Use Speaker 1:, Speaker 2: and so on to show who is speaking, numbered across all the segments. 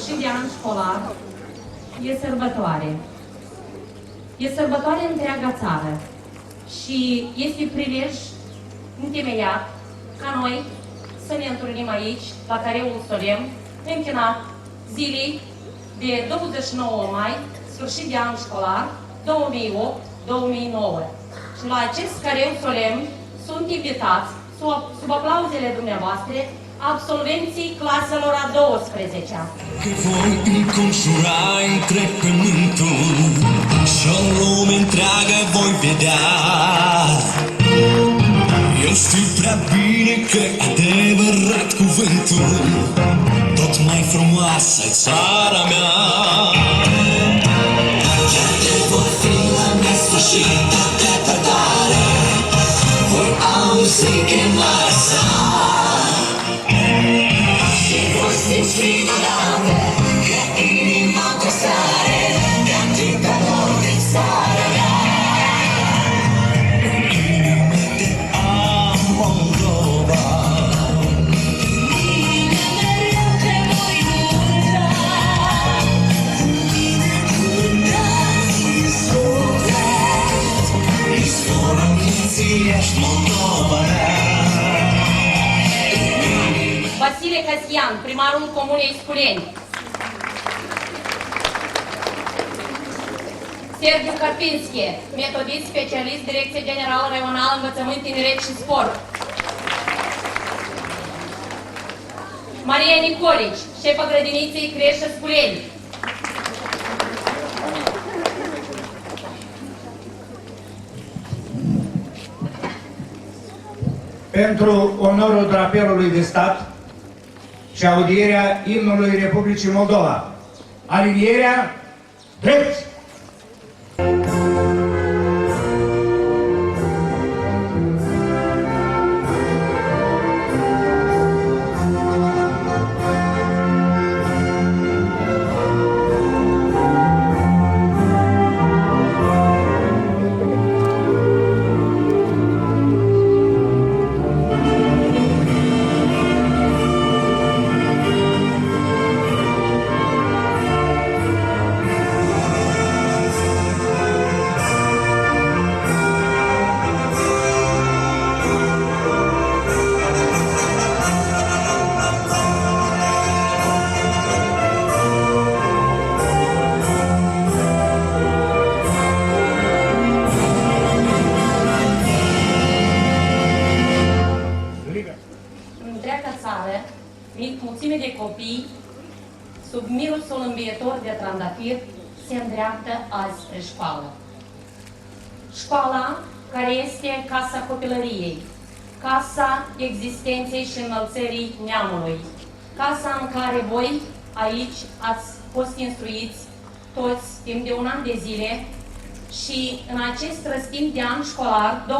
Speaker 1: sfârșit de an școlar e sărbătoare. E sărbătoare în întreaga țară și este prilej întemeiat ca noi să ne întâlnim aici, la careul solemn, închinat zilei de 29 mai, sfârșit de an școlar 2008-2009. Și la acest careu solemn sunt invitați, sub aplauzele dumneavoastră, absolvenții claselor a 12-a.
Speaker 2: Că voi înconjura întreg pământul și o lume întreagă voi vedea. Eu știu prea bine că adevărat cuvântul, tot mai frumoasă-i țara mea. Chiar de voi fi la nesfârșită depărtare, voi auzi chemarea sa. Și voi simți frigurate, că inima cu sare, de atâta dor de țara mea. Inima de am Moldova, mine mereu te voi lupta, mine curăți în suflet, istoria minții ești Moldova.
Speaker 1: Vasile Casian, primarul Comunei Sculeni. Sergiu Karpinski, metodist specialist, Direcție Generală Regională Învățământ, Tineret și Sport. Maria Nicolici, șefa grădiniței Creșă Sculeni.
Speaker 3: Pentru onorul drapelului de stat și audierea imnului Republicii Moldova. Alinierea drept!
Speaker 1: Mulțime de copii, sub mirosul învietor de trandafir, se îndreaptă azi spre școală. Școala care este casa copilăriei, casa existenței și înălțării neamului, casa în care voi aici ați fost instruiți toți timp de un an de zile și în acest răstimp de an școlar 2008-2009,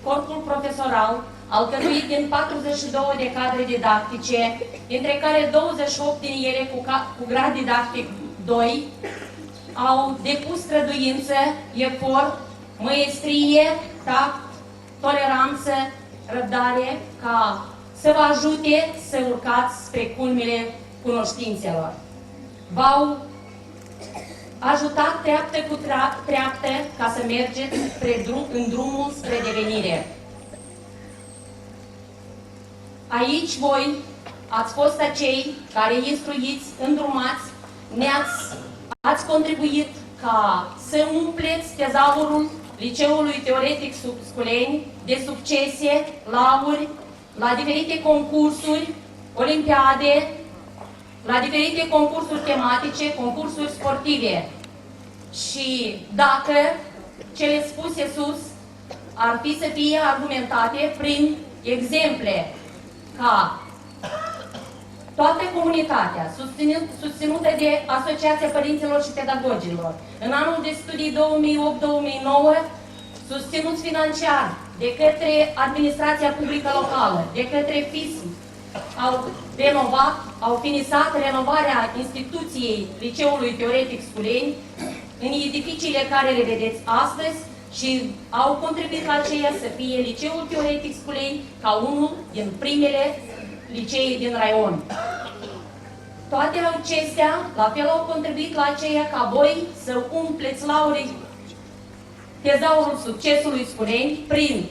Speaker 1: corpul profesoral alcătuit din 42 de cadre didactice, dintre care 28 din ele cu grad didactic 2, au depus străduință, efort, măiestrie, tact, toleranță, răbdare, ca să vă ajute să urcați spre culmile cunoștințelor. V-au ajutat treaptă cu treaptă ca să mergeți în drumul spre devenire. Aici voi ați fost acei care instruiți, îndrumați, ați contribuit ca să umpleți tezaurul Liceului Teoretic Sculeni de succese, lauri, la diferite concursuri, olimpiade, la diferite concursuri tematice, concursuri sportive. Și dacă cele spuse sus ar fi să fie argumentate prin exemple ca toată comunitatea, susținută de Asociația Părinților și Pedagogilor, în anul de studii 2008-2009, susținuți financiar de către Administrația Publică Locală, de către FISM, au finisat renovarea instituției Liceului Teoretic Sculeni în edificiile care le vedeți astăzi și au contribuit la aceea să fie Liceul Teoretic Sculeni ca unul din primele licee din raion. Toate acestea, la fel au contribuit la aceea ca voi să umpleți laurii tezaurul succesului Scureni prin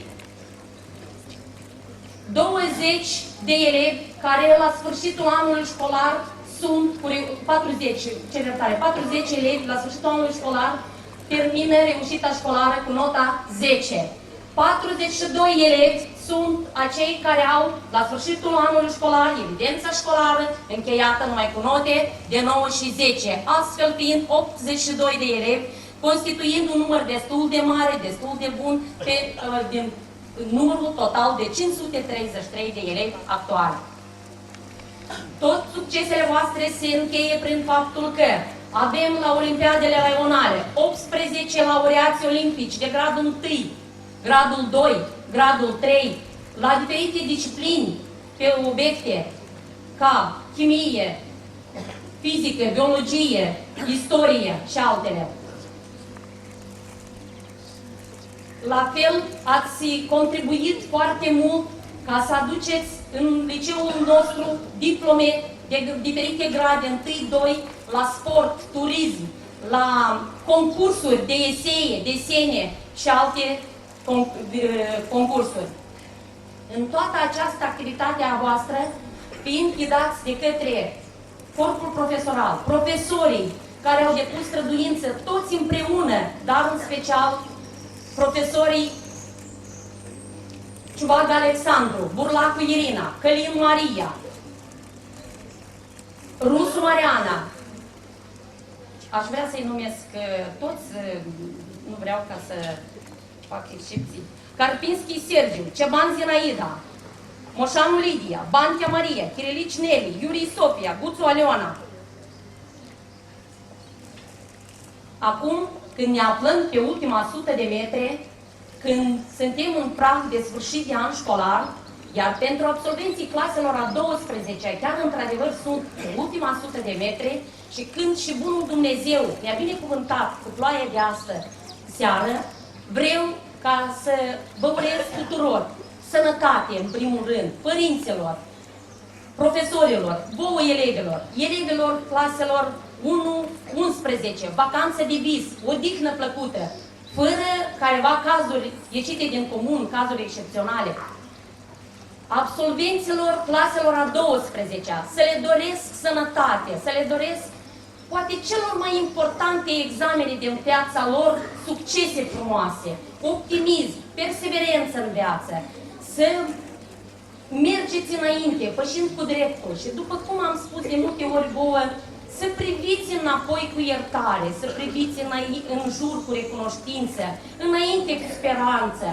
Speaker 1: 20 de elevi care la sfârșitul anului școlar sunt 40 elevi la sfârșitul anului școlar termină reușita școlară cu nota 10. 42 elevi sunt acei care au la sfârșitul anului școlar evidența școlară încheiată numai cu note de 9 și 10, astfel fiind 82 de elevi, constituind un număr destul de mare, destul de bun, din numărul total de 533 de elevi actuali. Tot succesele voastre se încheie prin faptul că avem la Olimpiadele Raionale 18 laureați olimpici de gradul 1, gradul 2, gradul 3, la diferite disciplini pe obiecte ca chimie, fizică, biologie, istorie și altele. La fel, ați contribuit foarte mult ca să aduceți în liceul nostru diplome de diferite grade, 1-2, la sport, turism, la concursuri de eseie, desene și alte concursuri. În toată această activitate a voastră, fiind ghidați de către corpul profesoral, profesorii care au depus străduință, toți împreună, dar în special profesorii Ciubag Alexandru, Burlacu Irina, Călin Maria, Rusu Mariana. Aș vrea să-i numesc toți, nu vreau ca să fac excepții. Karpinski Sergiu, Ceban Zinaida, Moșanu Lidia, Bantea Maria, Chirilici Neli, Iuri Sofia, Guțu Aleona. Acum, când ne aflăm pe ultima 100 de metri, când suntem în prag de sfârșit de an școlar, iar pentru absolvenții claselor a 12-a, chiar într-adevăr sunt pe ultima 100 de metri, și când și bunul Dumnezeu ne-a binecuvântat cu ploaia de astă seară, vreau ca să vă urez tuturor sănătate, în primul rând, părinților, profesorilor, vouă elevilor claselor 1-11, vacanță de vis, odihnă plăcută, fără careva cazuri ieșite din comun, cazuri excepționale. Absolvenților claselor a 12-a, să le doresc sănătate, să le doresc poate celor mai importante examene din viața lor, succese frumoase, optimism, perseverență în viață, să mergeți înainte, pășind cu dreptul și, după cum am spus de multe ori vouă, să priviți înapoi cu iertare, să priviți în jur cu recunoștință, înainte cu speranță.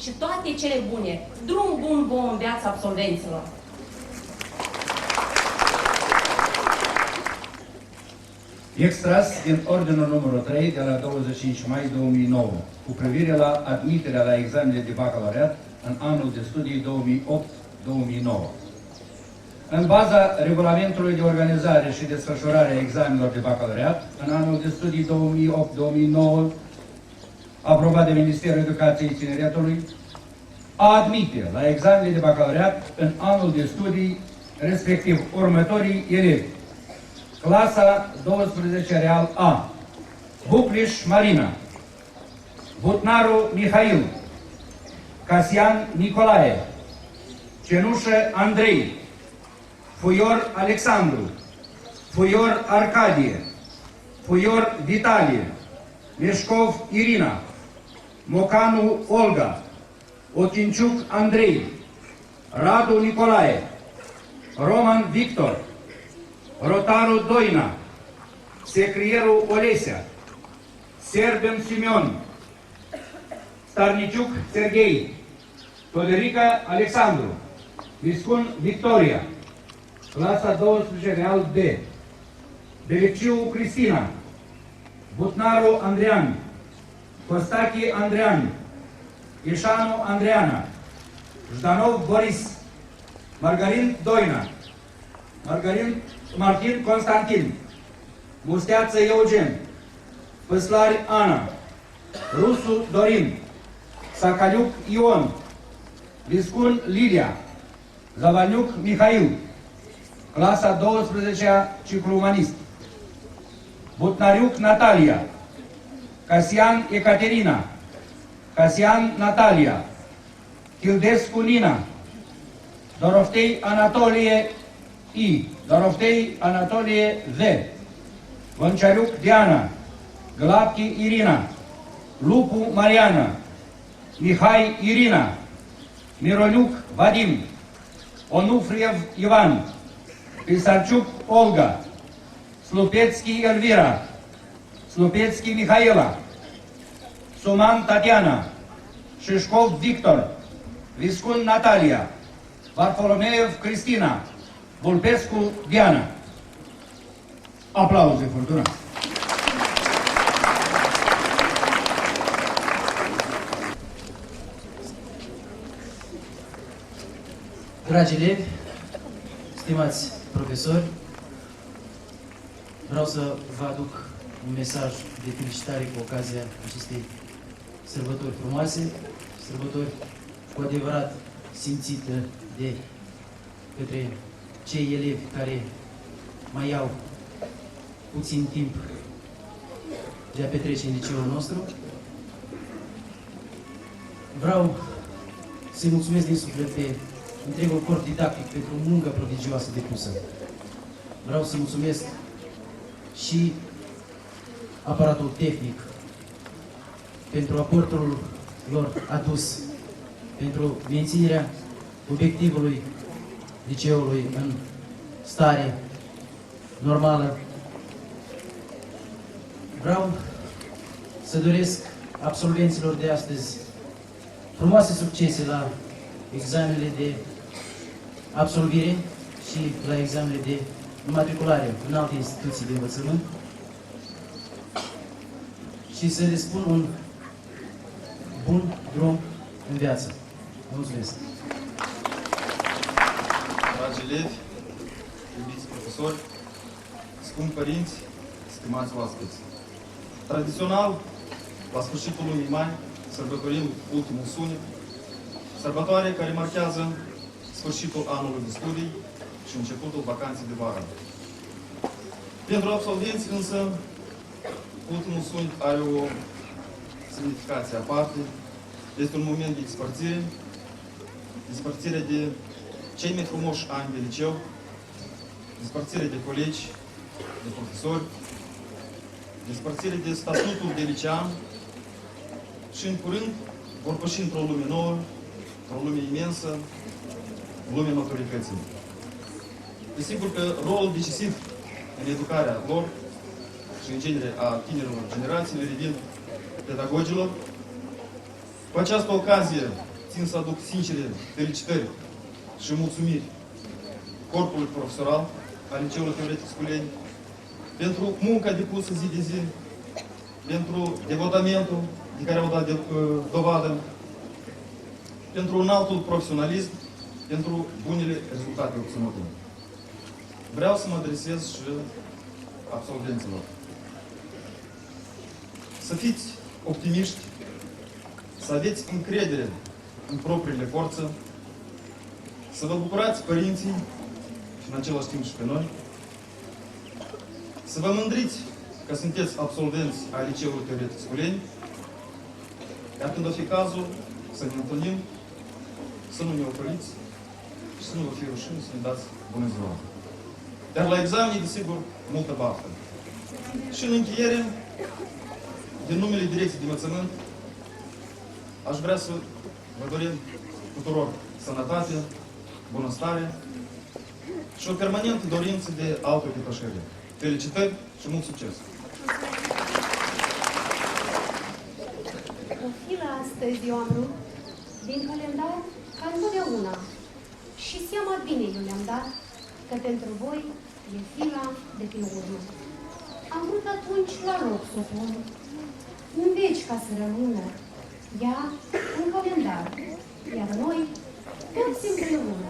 Speaker 1: Și toate cele bune, drum bun vouă în viața absolvenților.
Speaker 3: Extras din ordinul numărul 3 de la 25 mai 2009 cu privire la admiterea la examenele de bacalaureat în anul de studii 2008-2009. În baza regulamentului de organizare și desfășurare a examenelor de bacalaureat în anul de studii 2008-2009, aprobat de Ministerul Educației și Tineretului, a admite la examenele de bacalaureat în anul de studii respectiv următorii elevi: clasa 12 Real A, Bucliș Marina, Butnaru Mihail, Casian Nicolae, Cenușă Andrei, Fuior Alexandru, Fuior Arcadie, Fuior Vitalie, Meșcov Irina, Mocanu Olga, Ochinciuc Andrei, Radu Nicolae, Roman Victor, Rotaru Doina, Secrierul Olesea, Serben Simeon, Starniciuc Serghei, Toderica Alexandru, Viscun Victoria, clasa 12 Real B, Beliciu Cristina, Butnaru Andrean, Costache Andrean, Ișanu Andreana, Jdanov Boris, Margarin Doina, Martin Constantin, Musteață Eugen, Păslari Ana, Rusu Dorin, Sacaliuc Ion, Viscun Lilia, Zavaniuc Mihail, clasa 12-a, ciclu umanist. Butnariuc Natalia, Casian Ecaterina, Casian Natalia, Childescu Nina, Doroftei Anatolie I, Doroftei Anatolie V, Vânciariuc Diana, Gladchi Irina, Lupu Mariana, Mihai Irina, Mironiuc Vadim, Onufriev Ivan, Pisarciuc Olga, Slupețchi Elvira, Slupețchi Mihaela, Suman Tatiana, Șișcov Victor, Viscun Natalia, Varfolomeev Cristina, Vulpescu Diana. Aplauze, Furtuna!
Speaker 4: Dragi elevi, stimați profesori, vreau să vă aduc un mesaj de felicitare cu ocazia acestei sărbători frumoase, sărbători cu adevărat simțite de către cei elevi care mai au puțin timp de a petrece în liceul nostru. Vreau să-i mulțumesc din suflet pe întregul corp didactic pentru munca prodigioasă depusă. Vreau să mulțumesc și aparatul tehnic pentru aportul lor adus, pentru menținerea obiectivului liceului în stare normală. Vreau să doresc absolvenților de astăzi frumoase succese la examenele de absolvire și la examenele de matriculare în alte instituții de învățământ și să le spun un bun drum în viață. Mulțumesc!
Speaker 5: Dragi elevi, iubiți profesori, scumpi părinți, stimați oaspeți. Tradițional, la sfârșitul lunii mai, sărbătorim ultimul sunet, sărbătoare care marchează sfârșitul anului de studii și începutul vacanței de vară. Pentru absolvenți, însă, ultimul sunet are o semnificație aparte. Este un moment de despărțire de cei mai frumoși ani de liceu, despărțire de colegi, de profesori, despărțire de statutul de licean și, în curând, vor păși într-o lume nouă, într-o lume imensă, lumea maturității. Desigur că rolul decisiv în educarea lor și, în genere, a tinerilor generații le revin pedagogilor. Cu această ocazie țin să aduc sincere felicitări și mulțumiri corpului profesoral al Liceului Teoretic Sculeni pentru munca depusă zi de zi, pentru devotamentul de care au dat dovadă, pentru un altul profesionalism, pentru bunele rezultate obținute. Vreau să mă adresez și absolvenților. Să fiți optimiști, să aveți încredere în propriile forțe, să vă bucurați părinții și în același timp și pe noi, să vă mândriți că sunteți absolvenți ai Liceului Teoretic Sculeni, iar când o fi cazul să ne întâlnim, să nu ne opriți și să nu vă fie rușine să ne dați bună ziua. Dar la examene, desigur, multă baftă. Și în încheiere, din numele Direcției de Învățământ, aș vrea să vă dorim tuturor sănătate, bunăstare și o permanentă dorință de autodepășire. Felicitări și mult succes!
Speaker 6: O fi la astăzi, eu am vrut, din calendar, ca întotdeauna. Și seama bine eu le-am dat, că pentru voi e fila de pe urmă. Am vrut atunci la loc să o pun, în veci ca să rămână, ea în calendar, iar noi toți împreună.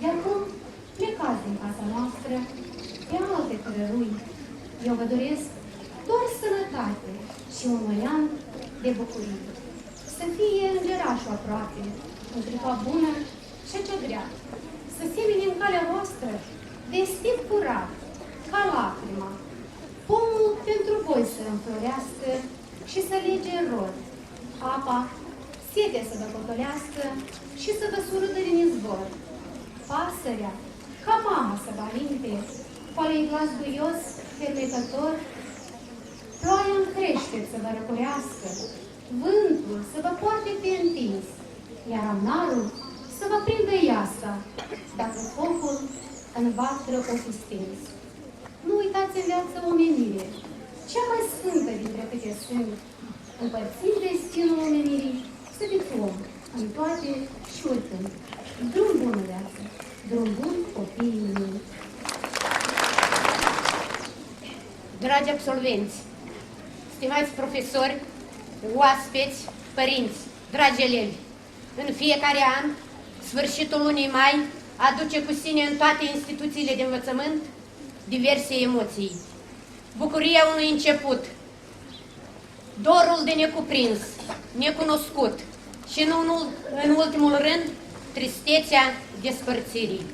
Speaker 6: De acum plecați din casa noastră, pe alte cărărui. Eu vă doresc doar sănătate și un an de bucurie. Să fie îngerașul aproape, în clipa bună și cea grea. Să semene în calea voastră vestit curat, ca lacrima, pomul pentru voi să înflorească și să lege în rod, apa, setea să vă potolească și să vă surâdă din izvor, pasărea, ca mama să vă alinte, cu ale-i glas duios, fermecător, ploaia în creștere să vă răcorească, vântul să vă poarte pe întins, iar amnarul să vă prindă iasca, dacă focul în vatră o fi stins. Nu uitați în viață omenire, cea mai sfântă dintre câte sunt, împărțind destinul omenirii, să fiți om în toate și oricând. Drum bun în viață, drum bun copiii mei.
Speaker 1: Dragi absolvenți, stimați profesori, oaspeți, părinți, dragi elevi, în fiecare an, sfârșitul lunii mai aduce cu sine în toate instituțiile de învățământ diverse emoții. Bucuria unui început, dorul de necuprins, necunoscut și nu în ultimul rând, tristețea despărțirii.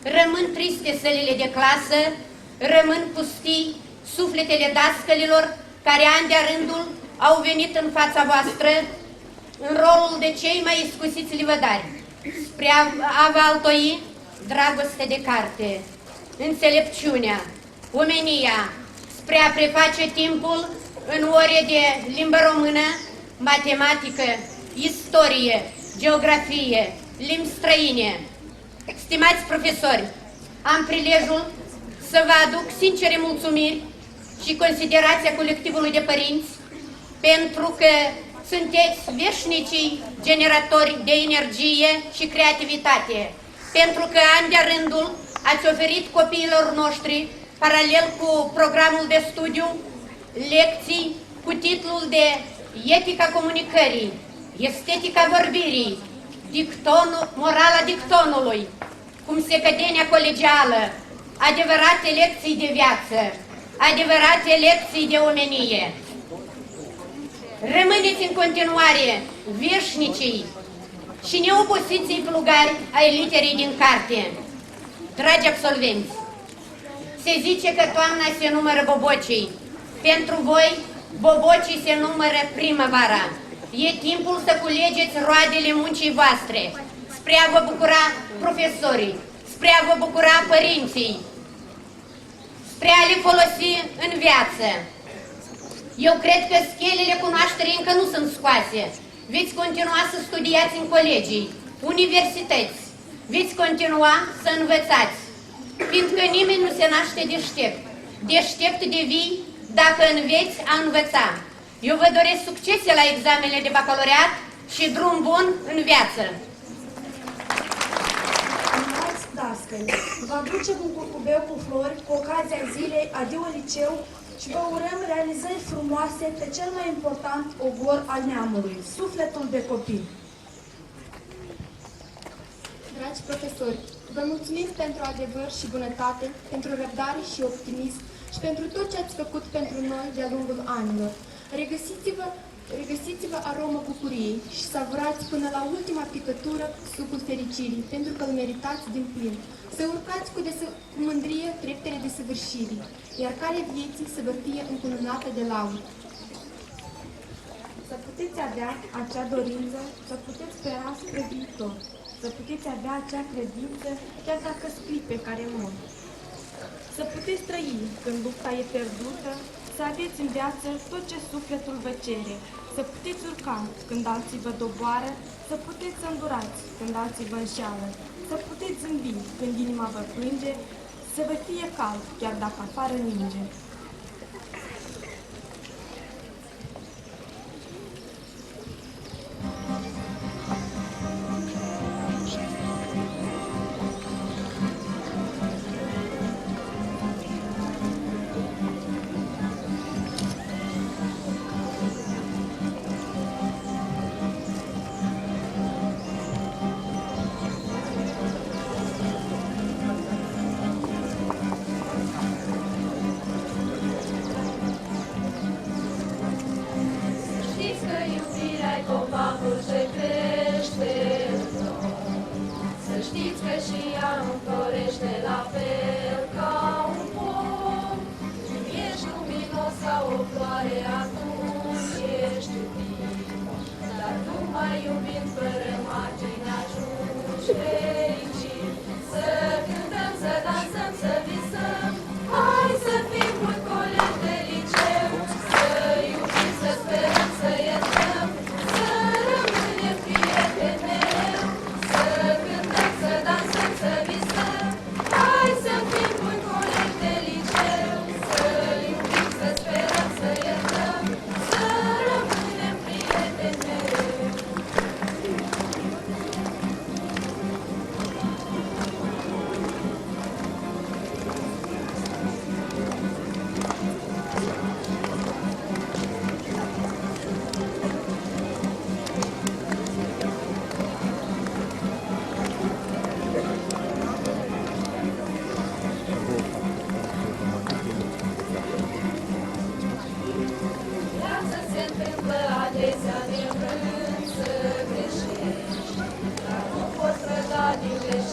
Speaker 1: Rămân triste sălile de clasă, rămân pustii sufletele dascălilor care an de rândul au venit în fața voastră în rolul de cei mai iscusiți livădari, spre a vă altoi dragoste de carte, înțelepciunea, omenia, spre a preface timpul în ore de limbă română, matematică, istorie, geografie, limbi străine. Stimați profesori, am prilejul să vă aduc sincere mulțumiri și considerația colectivului de părinți pentru că sunteți veșnicii generatori de energie și creativitate, pentru că an de rândul ați oferit copiilor noștri, paralel cu programul de studiu, lecții cu titlul de Etica comunicării, Estetica vorbirii, Morala dictonului, Cumsecădenia colegială, adevărate lecții de viață, adevărate lecții de omenie. Rămâneți în continuare veșnicii și neobosiții plugari ai literei din carte. Dragi absolvenți, se zice că toamna se numără bobocii. Pentru voi, bobocii se numără primăvara. E timpul să culegeți roadele muncii voastre, spre a vă bucura profesorii, spre a vă bucura părinții, spre a le folosi în viață. Eu cred că schelele cunoașterii încă nu sunt scoase. Veți continua să studiați în colegii, universități. Veți continua să învățați, fiindcă nimeni nu se naște deștept. Deștept devii dacă înveți a învăța. Eu vă doresc succese la examenele de bacalaureat și drum bun în viață.
Speaker 7: Stimați dascăli, vă aducem un curcubeu cu flori cu ocazia zilei Adio Liceu și vă urăm realizări frumoase pe cel mai important ogor al neamului, sufletul de copil.
Speaker 8: Dragi profesori, vă mulțumim pentru adevăr și bunătate, pentru răbdare și optimism și pentru tot ce ați făcut pentru noi de-a lungul anilor. Regăsiți-vă aroma bucuriei și savurați până la ultima picătură sucul fericirii, pentru că îl meritați din plin. Să urcați cu mândrie treptele desăvârșirii, iar calea vieții să vă fie încununată de laud.
Speaker 7: Să puteți avea acea dorință, să puteți spera spre viitor, să puteți avea acea credință, chiar dacă clipe care mor. Să puteți trăi când lupta e pierdută, să aveți în viață tot ce sufletul vă cere, să puteți urca când alții vă doboară, să puteți să îndurați când alții vă înșeală, să puteți zâmbi când inima vă plânge, să vă fie cald chiar dacă afară ninge.
Speaker 2: Știți că iubirea-i copacul ce crește în noi. Să știți că și ea înflorește la fel.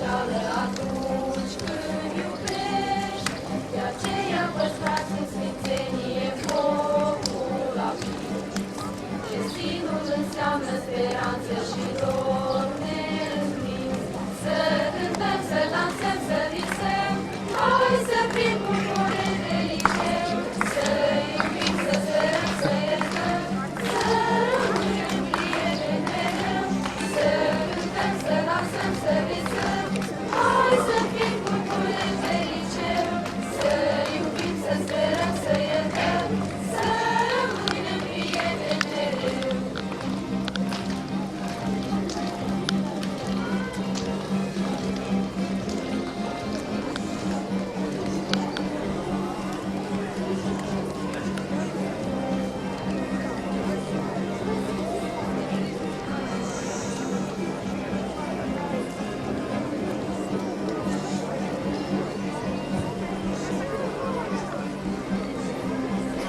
Speaker 9: specială atunci când iubești. De aceea păstrați în sfințenie focul aprins. Destinul înseamnă speranță și dor neînvins. Să cântăm, să dansăm, să visăm, hai să fim bucuri de liceu. Să iubim, să sperăm, să iertăm, să rămânem prieteni mereu. Să cântăm, să dansăm, să visăm, hai să fim bucuri de liceu. Să iubim, să sperăm, să iertăm, să rămânem prieteni mereu.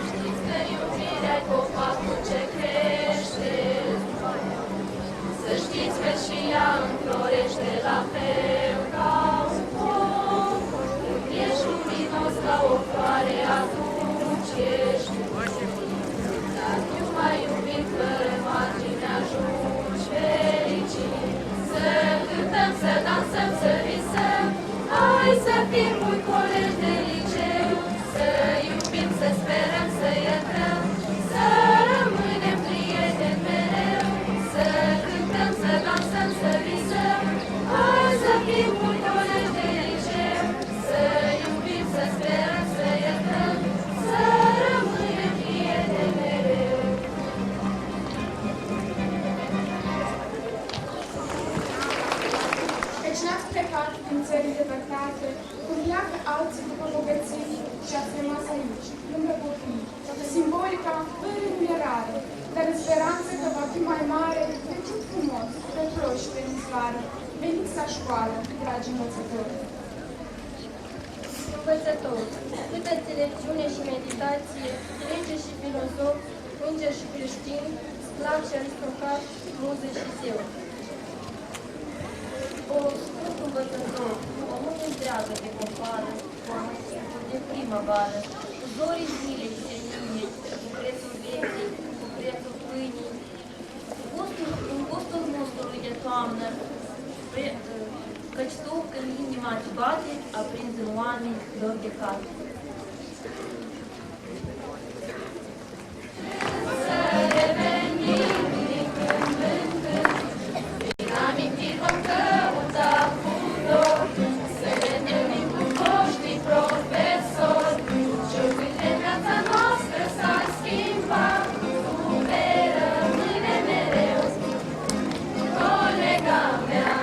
Speaker 9: Știți că iubirea-i copacul ce crește. Să știți că și ea înflorește la fel ca un pom. Ești luminos ca o floare, atunci ești bun. Dar nu mai iubit fără margine ajungi fericit. Să cântăm, să dansăm, să visăm, hai să fim buni colegi de liceu. Să iubim, să sperăm, să iertăm, să rămânem prieteni mereu. Să cântăm, să dansăm, să visăm, hai să fim buni colegi de liceu. Să iubim, să sperăm, să iertăm, să rămânem prieteni mereu.
Speaker 8: Căci n-ați plecat din țările depărtate, cum pleacă alții după bogății și ați rămas aici, lângă copii, simbolica în remunerare, dar în speranță că va fi mai mare decât frumos, pe ploși, pe soare. Veniți la școală, dragi învățători!
Speaker 9: Învățător, câtă înțelepciune și meditație, rege și filozof, înger și creștin, sclav și aristocrat, muză și zeu. O scurt învățător, o mână întreagă de popoară, cu amățimul de primăvară, cu zorii zilei seninii, cu prețul vieții, cu prețul pâinii, în gustul muscului de toamnă, căci tu, când inima îți bate, aprinzi în oameni dor de cal. Să revenim din când în când, prin amintiri vom căuta cu dor, să ne întâlnim cu foștii profesori, și uite viața noastră s-ar schimba, tu vei rămâne mereu, colega mea.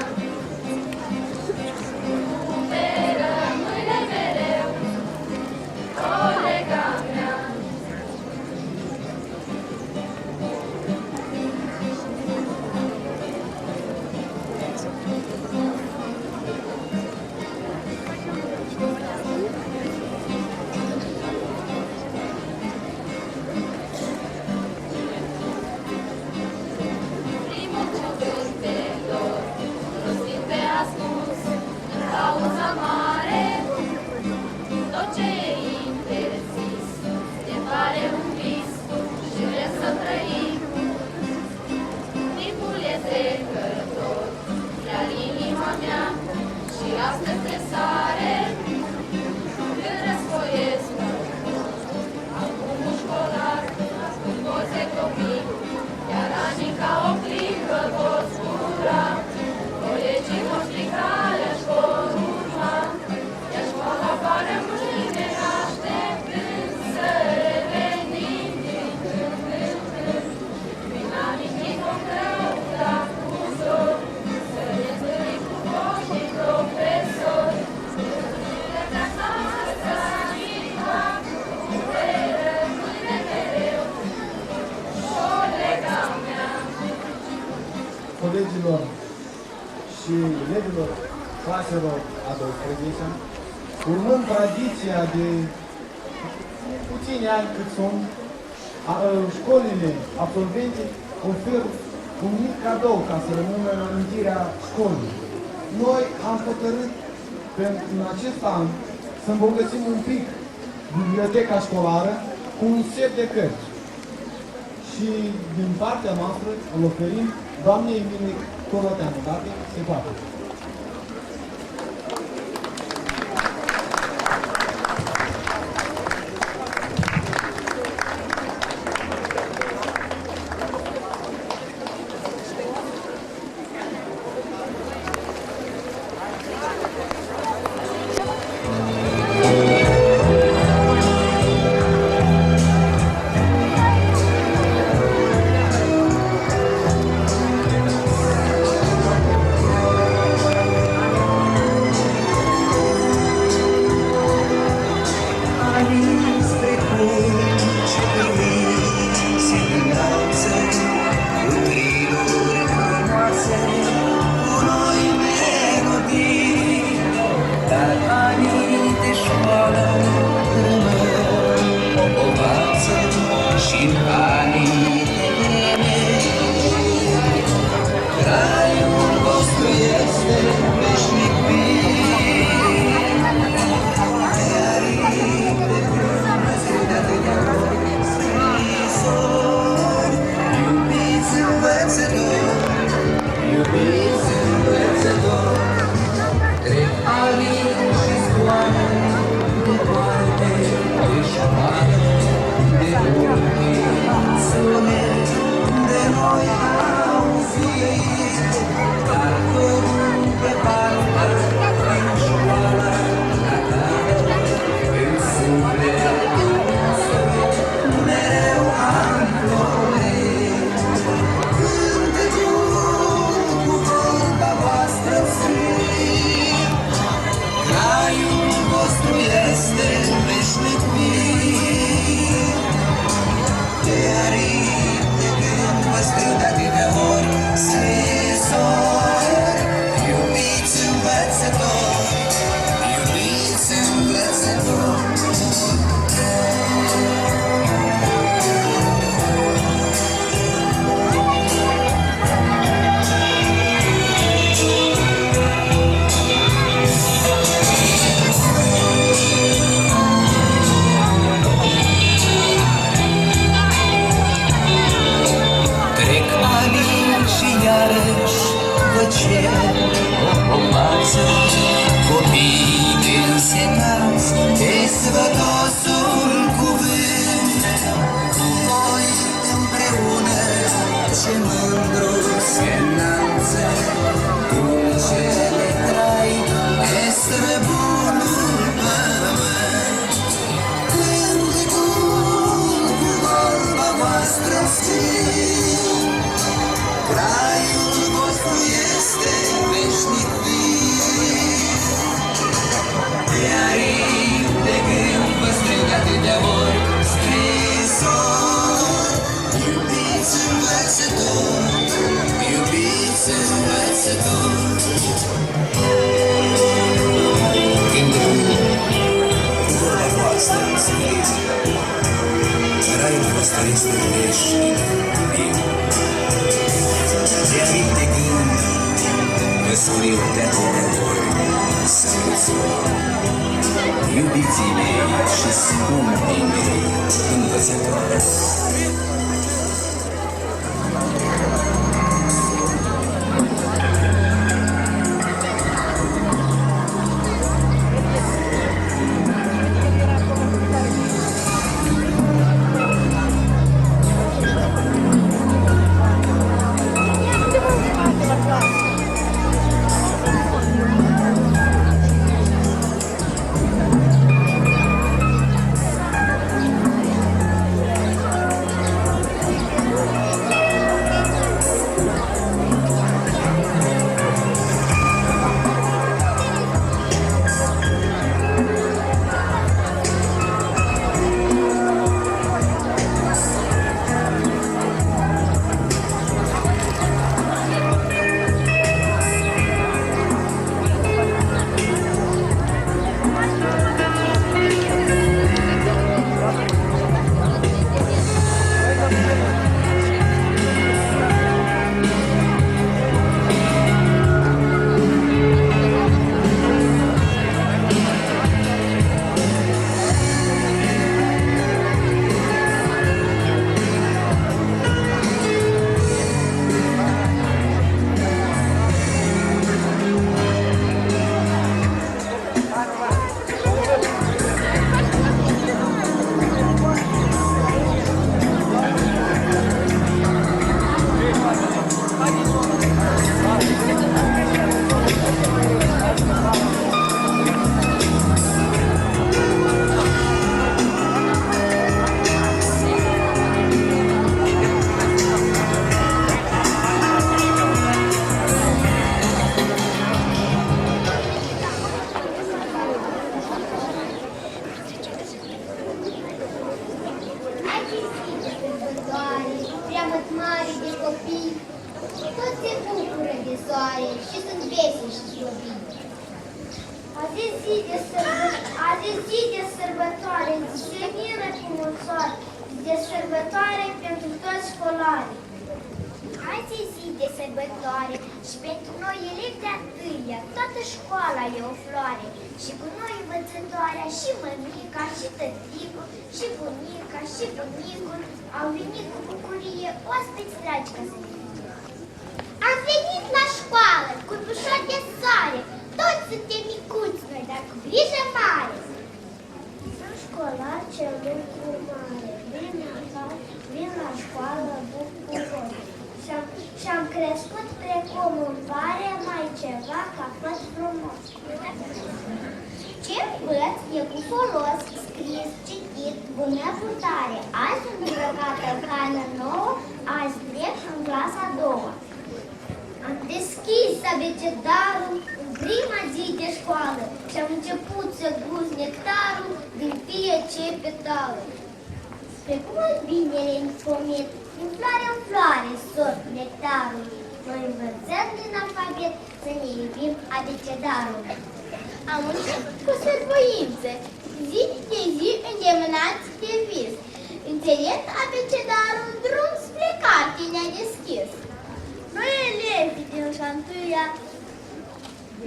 Speaker 9: Vei rămâne mereu, colega mea. Primul cuvânt de dor, rostit pe ascuns, în pauza mare, tot ce e interzis, te pare un vis și vrem să trăim. Timpul e trecător, iar inima mea și astăzi te sare. Când răsfoiesc acum un școlar, cu poze copii, iar anii ca o clipă vor zbura. Colegii noștri calea-și vor urma, iar școala va rămâne așteptând să revenim din când în când. Prin amintiri vom căuta cu zor, să ne întâlnim cu foștii profesori. Viața noastră schimba, vei rămâne mereu, colega mea.
Speaker 10: Colegilor și elevilor claselor a 12-a, urmând tradiția de puțini ani cât sunt, școlile absolvente oferă un mic cadou ca să rămână în amintirea școlii. noi am hotărât în acest an să îmbogățim un pic biblioteca școlară cu un set de cărți. Și din partea noastră îl oferim doamnei Emile Coroteanu, dacă se poate.
Speaker 2: Iubiții mei și scumpii mei învățători.
Speaker 11: zi de sărbătoare, senină cu mulțoare, de sărbătoare pentru toți școlarii. Azi e zi de sărbătoare și pentru noi elevi de atâia, toată școala e o floare. Și cu noi învățătoarea și mămica și tăticul și bunica și bunicul au venit cu bucurie oaspeți dragi ca să fie. Am venit la școală cu bușor de soare, toți suntem micuți noi, dar cu grijă mare. Sunt școlar cel lucru mare, vin acasă, vin la școală bucuros. Și-am crescut precum îmi pare mai ceva ca făt frumos. Ce învăț e cu folos, scris, citit, bună purtare. Azi sunt îmbrăcată în haină nouă, azi trec în clasa a doua. Am deschis abecedarul în prima zi de școală și am început să gust nectarul din fiecare petală. Spre cum albinele înfomet, din floare în floare sort nectarul. Noi învățăm din alfabet să ne iubim abecedarul. Am început cu sărvoință, zi de zi îndemânați de vis. Înțeles abecedarul, drum spre carte ne-a deschis. Noi elevi din șantuia,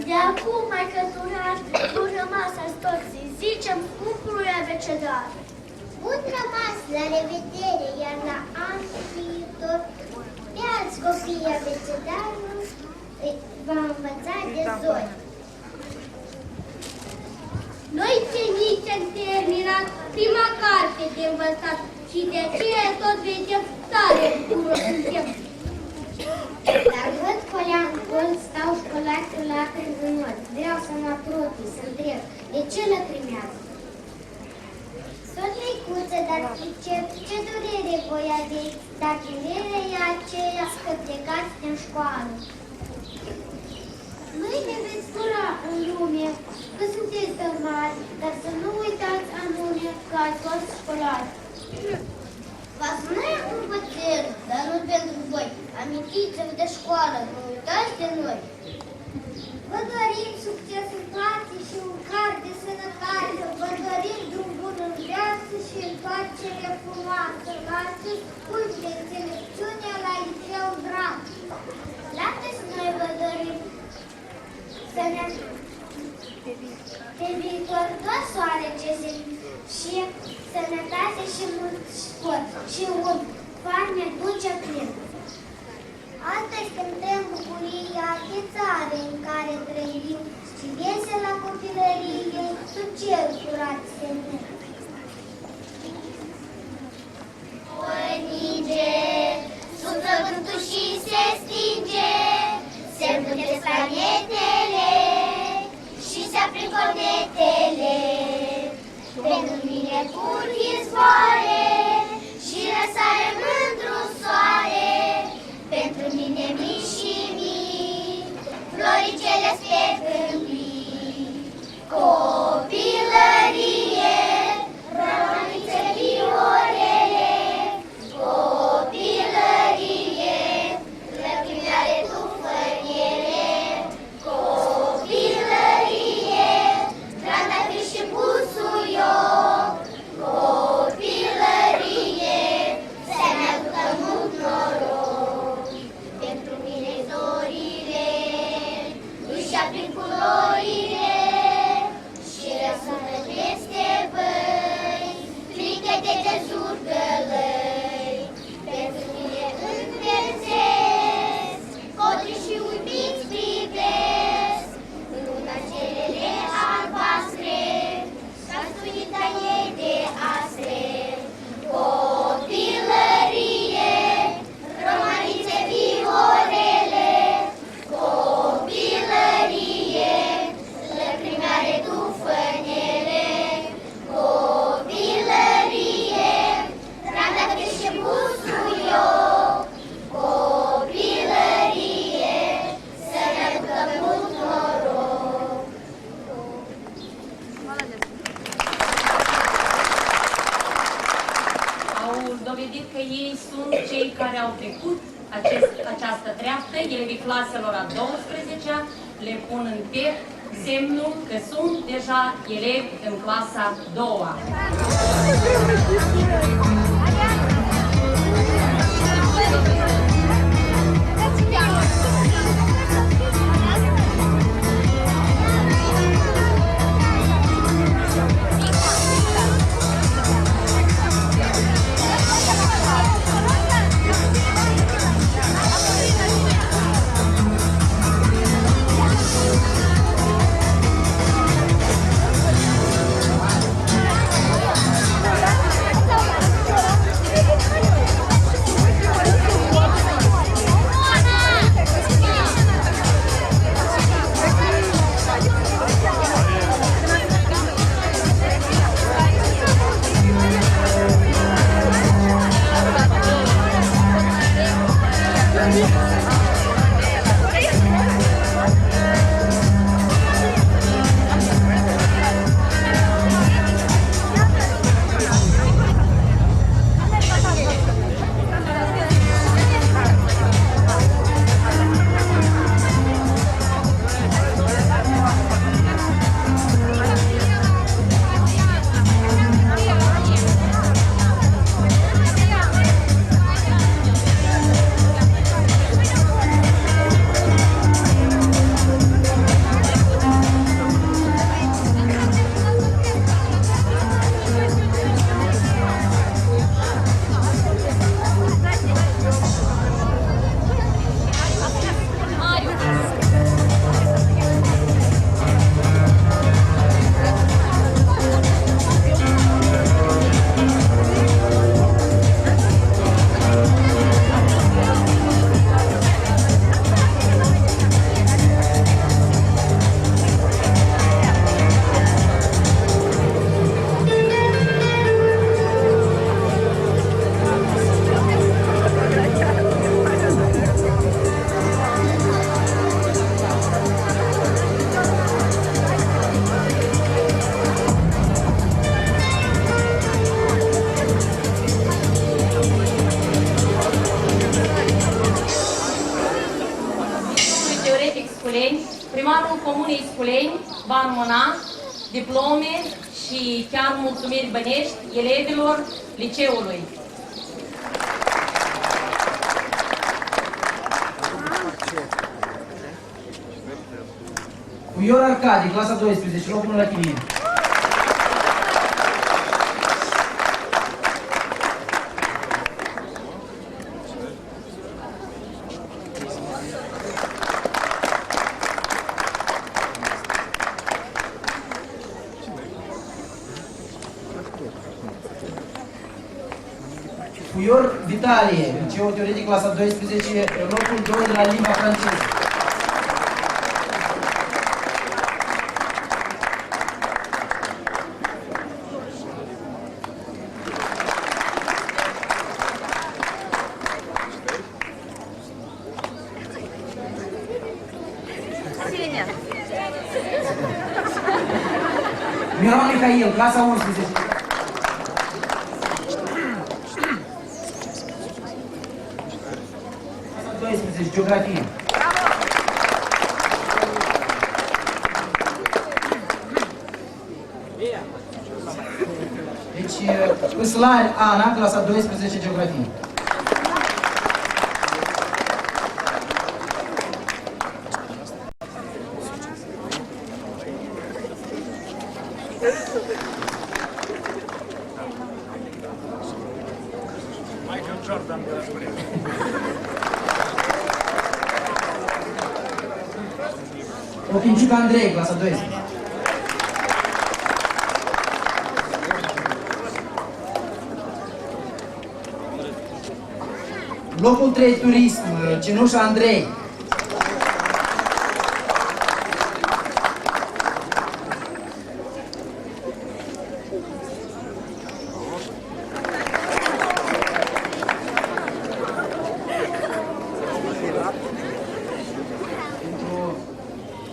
Speaker 11: de acum mai căturați, bun rămas azi toți, zicem scumpului abecedar. Bun rămas, la revedere, iar la anul viitor, pe alți copii abecedarul va învăța de zori. Noi cenici am terminat prima carte de învățat și de aceea tot vedem tare bucuros suntem. Dar văd colea în colț, stau școlari cu lacrimi în ochi. Vreau să mă apropii, să întreb, de ce lăcrimează? Sunt micuță, dar pricep, ce durere voi aveți, dar durerea e aceea că plecați din școală. Mâine veți cura în lume, că sunteți de mari, dar să nu uitați anume că ați fost școlari. V-a sunat un bățel, dar nu pentru voi. Amintiți-vă de școală, nu uitați de noi. Vă dorim succes în toate și un car de sănătate. Vă dorim drum bun în viață și întoarcere frumoasă. La acest curs de înțelepciune la liceu drag. La toți noi vă dorim să ne pe viitor doar soare ce se și sănătate și mult sport și un farme dulce plin. Astăzi cântăm bucuria de țară în care trăim și vesela copilărie sub cer curat semnăm. Ori ninge, suflă vântul și se stinge, se îmbunesc planetele și se aprind cornetele. Pentru mine curg izvoare și răsare mândru soare. Pentru mine mii și mii, floricele spre câmpii. Copilărie, rămânițe viorele. Copilărie, lăcrimioare tufăriere. Copilărie, trandafir și busuioc. Copilărie, să ne aducă mult noroc. Pentru mine zorile își aprind culorile și răsună peste văi strigăte de zurgălăi. Pentru mine înversesc codri și uimiți privesc luna cerele albastre ca stuita ei de astre. Copilărie, romanițe viorele. Copilărie, lăcrimioare tufănele. Copilărie, trandafir și busuioc. Copilărie, să ne aducă mult noroc.
Speaker 1: Au dovedit că ei sunt cei care au trecut această treaptă, elevii claselor a 12-a le pun în piept semnul că sunt deja elevi în clasa 2-a. Primarul Comunei Sculeni va înmâna diplome și chiar mulțumiri bănești elevilor liceului.
Speaker 4: Puior Arcadi, clasa 12, locul la tine. Puior Vitalie, liceu teoretic clasa 12, locul 2 de la limba franceză. Mihai Mihail, clasa 11. Geografie. Deci, Îslani Ana, clasa 12, geografie. Ochinciuc Andrei, clasa 12. Locul 3, turism, Cenușa Andrei.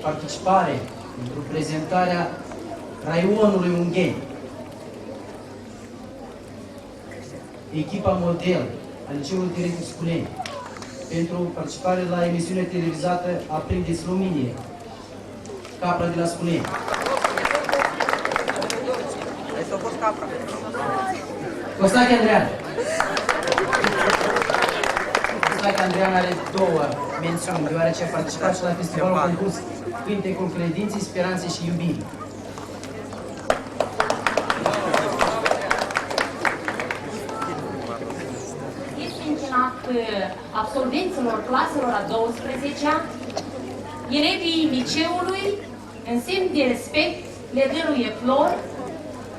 Speaker 4: Participare pentru prezentarea raionului Ungheni. Echipa model a Liceului Teoretic Sculeni pentru participare la emisiunea televizată Aprindeți Luminile. Capra de la Sculeni. Costache Andrean. Costache Andrean are 2 mențiuni, deoarece a participat și la festivalul concurs Cântecul Credinței, Speranței și Iubirii.
Speaker 1: Este închinat absolvenților claselor a 12-a, elevii liceului, în semn de respect, le dăruie flori,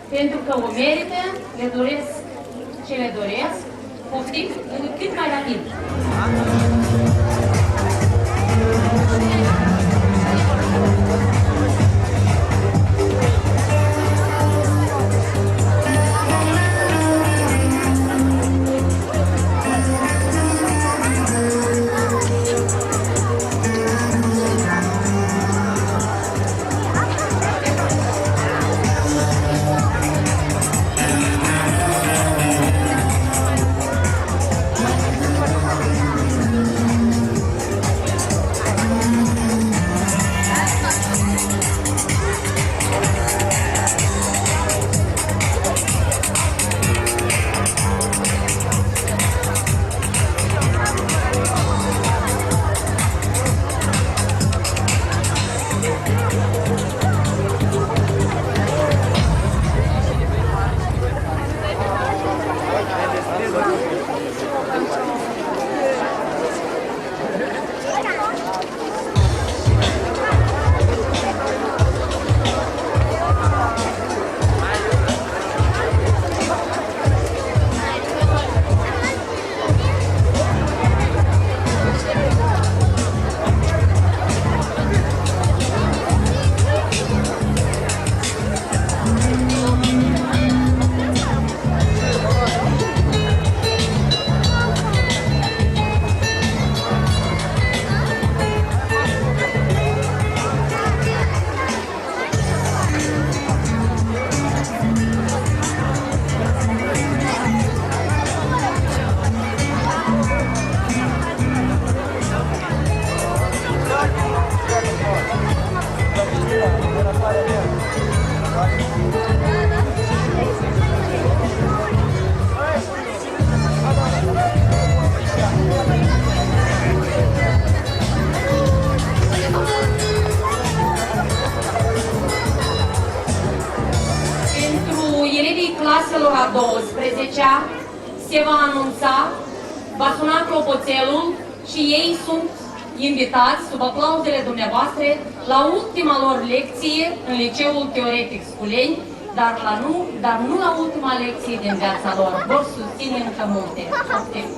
Speaker 1: pentru că o merită, le doresc ce le doresc, poftim cât mai rapid. claselor a 12-a se va anunța, va suna clopoțelul și ei sunt invitați, sub aplauzele dumneavoastră, la ultima lor lecție în Liceul Teoretic Sculeni, dar nu la ultima lecție din viața lor. Vor susține încă multe. Poftim!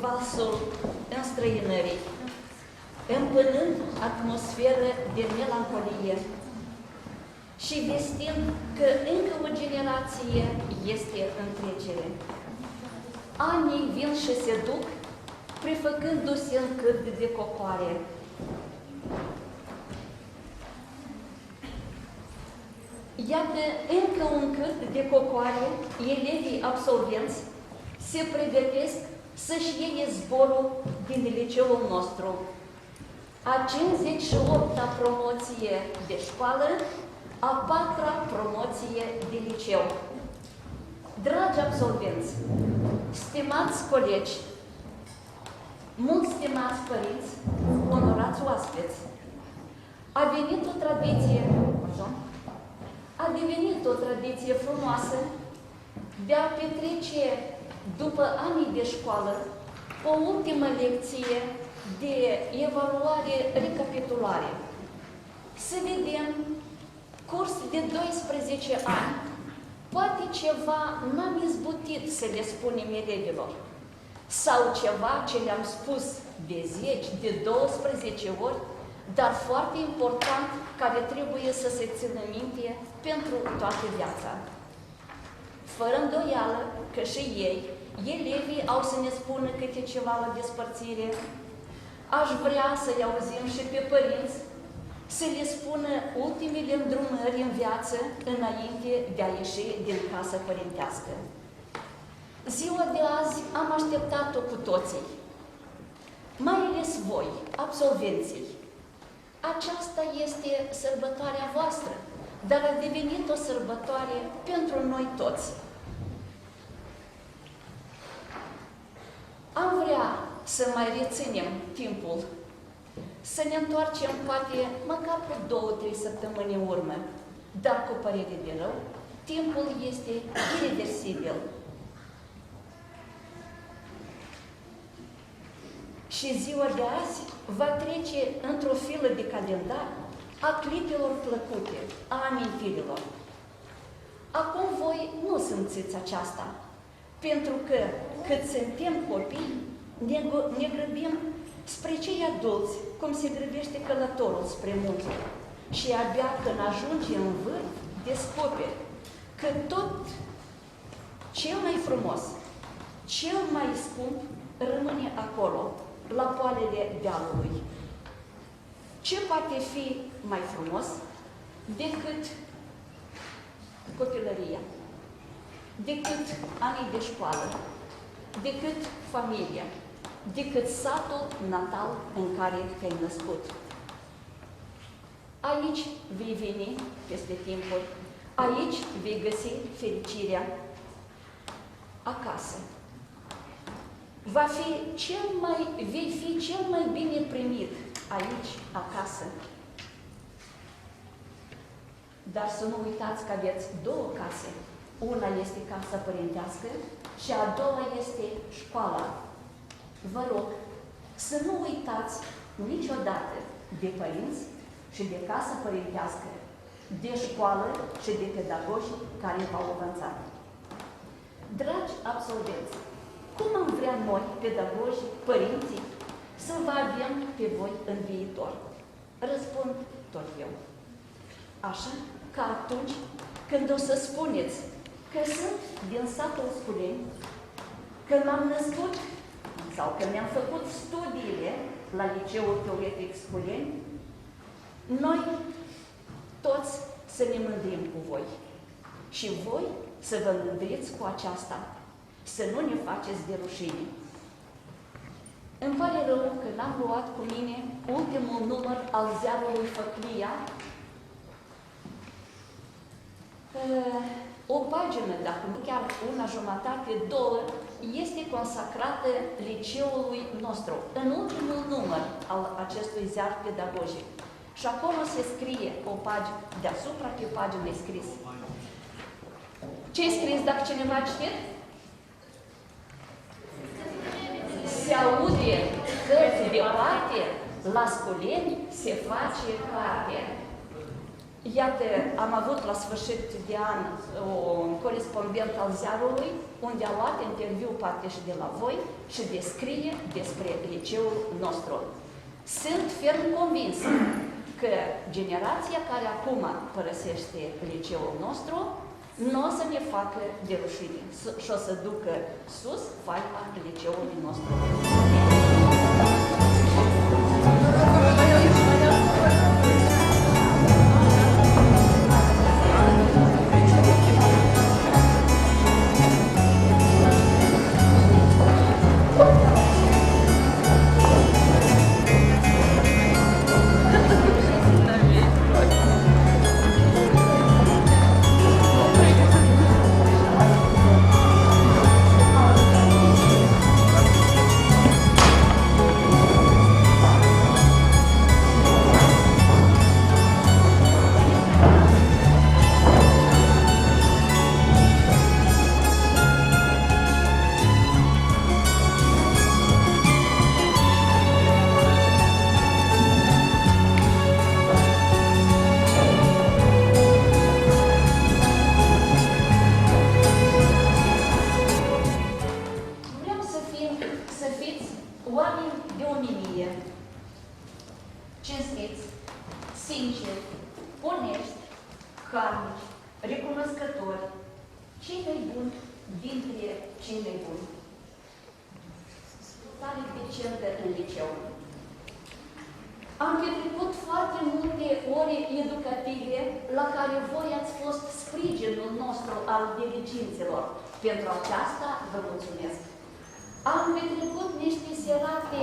Speaker 12: valsul înstrăinării, împânând atmosferă de melancolie și vestind că încă o generație este în trecere. Anii vin și se duc, prefăcându-se în cât de cocoare. Iată, încă un cât de cocoare, elevii absolvenți se pregătesc să-și iei zborul din liceul nostru. A 58-a promoție de școală, a 4-a promoție de liceu. Dragi absolvenți, stimați colegi, mulți stimați părinți, onorați oaspeți, a devenit o tradiție frumoasă de a petrece, după anii de școală, o ultimă lecție de evaluare-recapitulare. Să vedem, curs de 12 ani, poate ceva n-am izbutit să le spunem elevilor, sau ceva ce le-am spus de 10, de 12 ori, dar foarte important, care trebuie să se țină minte pentru toată viața. Fără îndoială că și ei, elevii, au să ne spună câte ceva la despărțire. Aș vrea să-i auzim și pe părinți să le spună ultimele îndrumări în viață înainte de a ieși din casa părintească. Ziua de azi am așteptat-o cu toții, mai ales voi, absolvenții. Aceasta este sărbătoarea voastră, dar a devenit o sărbătoare pentru noi toți. Am vrea să mai reținem timpul, să ne întoarcem poate măcar cu 2-3 săptămâni în urmă, dar cu părere de rău, timpul este ireversibil. Și ziua de azi va trece într-o filă de calendar a clipelor plăcute, a amintirilor. Acum voi nu simțiți aceasta, pentru că cât suntem copii, ne grăbim spre cei adulți, cum se grăbește călătorul spre munte. Și abia când ajunge în vârf, descoperi că tot cel mai frumos, cel mai scump rămâne acolo, la poalele dealului. Ce poate fi mai frumos decât copilăria, decât anii de școală, decât familia, decât satul natal în care te-ai născut. Aici vei veni peste timpuri, aici vei găsi fericirea acasă. Vei fi cel mai bine primit aici, acasă. Dar să nu uitați că aveți două case. Una este casa părintească și a doua este școala. Vă rog să nu uitați niciodată de părinți și de casă părintească, de școală și de pedagogi care v-au învățat. Dragi absolvenți, cum am vrea noi, pedagogi, părinții, să vă avem pe voi în viitor? Răspund tot eu. Așa că atunci când o să spuneți că sunt din satul Sculeni, că m-am născut sau că mi-am făcut studiile la Liceul Teoretic Sculeni, noi toți să ne mândrim cu voi. Și voi să vă mândriți cu aceasta. Să nu ne faceți de rușine. Îmi pare rău că n-am luat cu mine ultimul număr al ziarului Făclia. O pagină, dacă nu chiar una jumătate, două, este consacrată liceului nostru, în ultimul număr al acestui ziar pedagogic. Și acolo se scrie o pagină, deasupra pe pagină e scris. Ce-i scris, dacă cineva știe? Se aude cărți departe, la Sculeni se face carte. Iată, am avut la sfârșit de an un corespondent al ziarului, unde a luat interviu parte și de la voi și descrie despre liceul nostru. Sunt ferm convinsă că generația care acum părăsește liceul nostru nu o să ne facă de rușine și o să ducă sus faima liceului nostru. Cinstiți, sinceri, onești, harnici, recunoscători, cei mai buni dintre cei mai buni. Tare eficientă în liceu. Am petrecut foarte multe ore educative la care voi ați fost sprijinul nostru al diriginților. Pentru aceasta vă mulțumesc. Am petrecut niște serate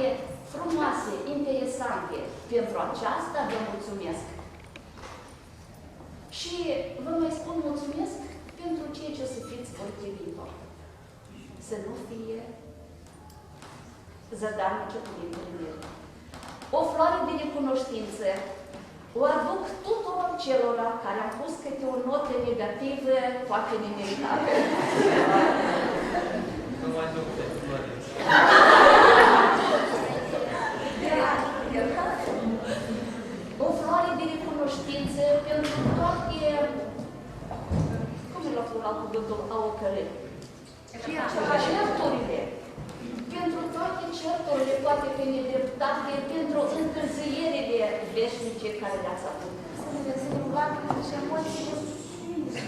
Speaker 12: frumoase, interesante. Pentru aceasta vă mulțumesc. Și vă mai spun mulțumesc pentru ceea ce o să fiți pe viitor. Să nu fie zadarnice cuvintele mele. O floare de recunoștință o aduc tuturor celor care am pus câte o notă negativă, poate nemeritată.
Speaker 13: Nu mai duc pe floare.
Speaker 12: O floare de recunoștință pentru toate, cum e la plural cuvântul, a ocărit? Certurile. Pentru toate certurile, poate pe nedreptate, pentru întârzierile veșnice care le-ați avut.
Speaker 6: Sunt rugată și emoții,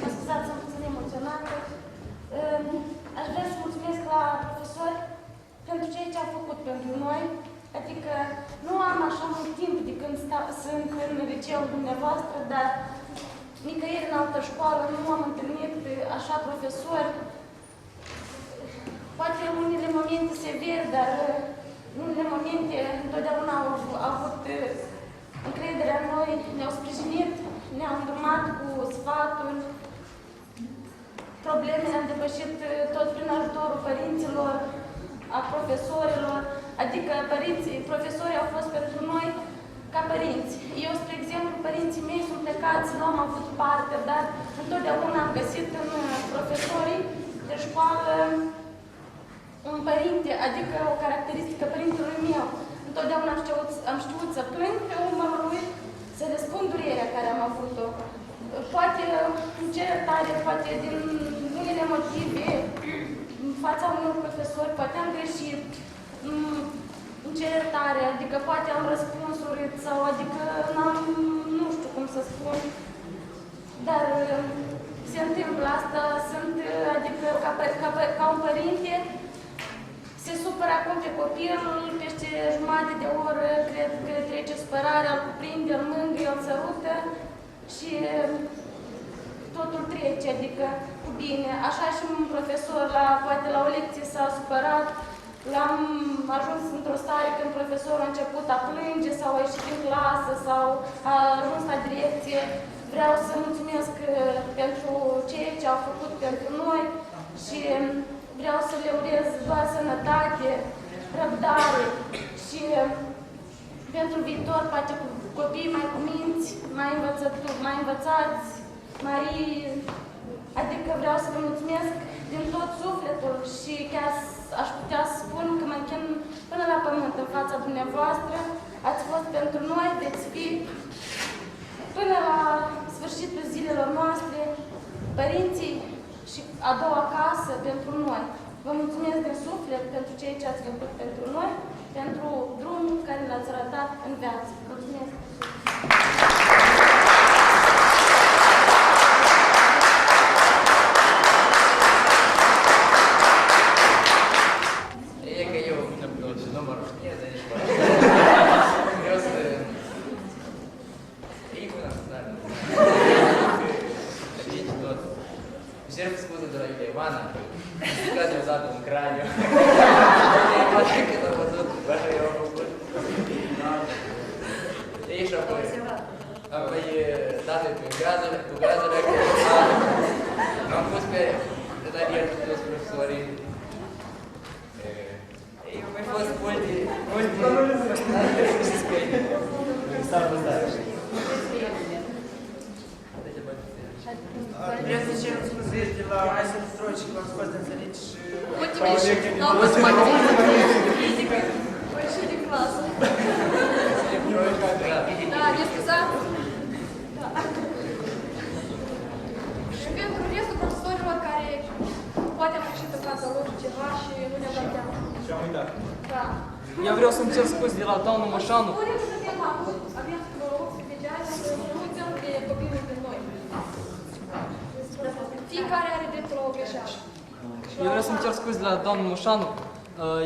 Speaker 6: mă scuzați, sunt puțin emoționată. Aș vrea să mulțumesc la profesori pentru ceea ce a făcut pentru noi. Adică nu am așa mult timp de când sunt în liceul dumneavoastră, dar nicăieri în altă școală nu am întâlnit așa profesori. Poate în unele momente severi, dar în unele momente întotdeauna au avut încrederea în noi, ne-au sprijinit, ne-au îndrumat cu sfaturi. Problemele am depășit tot prin ajutorul părinților, a profesorilor, adică profesorii au fost pentru noi ca părinți. Eu, spre exemplu, părinții mei sunt plecați, nu am avut parte, dar întotdeauna am găsit în profesorii de școală un părinte, adică o caracteristică părintelui meu. Întotdeauna am știut să plâng pe umărul lui, să răspund durerea care am avut-o. Poate în cer tare, poate din unele motive, în fața unor profesori, poate am greșit, în cer tare, adică poate am răspuns urât sau adică nu știu cum să spun, dar se întâmplă asta, adică ca un părinte, se supără acum pe copil, peste jumătate de oră, cred că trece supărarea, îl cuprinde, îl mângâie, îl sărută și totul trece, adică cu bine. Așa și un profesor, poate la o lecție s-a supărat, l-am ajuns într-o stare când profesorul a început a plânge sau a ieșit din clasă sau a ajuns la direcție. Vreau să mulțumesc pentru ceea ce au făcut pentru noi și vreau să le urez doar sănătate, răbdare și pentru viitor, poate cu copii mai cuminți, mai învățați, adică vreau să vă mulțumesc din tot sufletul și chiar aș putea spun că mă închin până la pământ în fața dumneavoastră. Ați fost pentru noi, veți fi până la sfârșit.
Speaker 7: părinții și a doua casă pentru noi. Vă mulțumesc din suflet pentru ceea ce ați făcut pentru noi, pentru drumul care l-ați arătat în viață. Mulțumesc!
Speaker 13: E că eu nu mă știu de nici vreau să... E bună stare. Știți tot. Cer scuze de la Ioana, că a dat un craniu. Poate că l-am văzut, așa eu am făcut. E și apoi date cu gazele, am pus pe talier cu toți profesorii. Eu mai fost multe s-a păstat.
Speaker 4: Vreau să cer scuze de la Aisel Stroci, că am scos de înțelegi și...
Speaker 7: Nu am fost mai fizică. Păi și de clasă. Da, ne scuzați? Da. Și pentru restul profesorilor care poate am ieșit în fața lor ceva și nu ne-am dat seama.
Speaker 10: Și am uitat.
Speaker 7: Da.
Speaker 14: Eu vreau să-mi cer scuze de la doamna Moșanu.
Speaker 7: Spunem că suntem acum, avem rog special să nu uităm de copilul din noi. Fiecare are dreptul la o greșeală.
Speaker 14: Eu vreau să-mi cer scuze de la doamna Moșanu.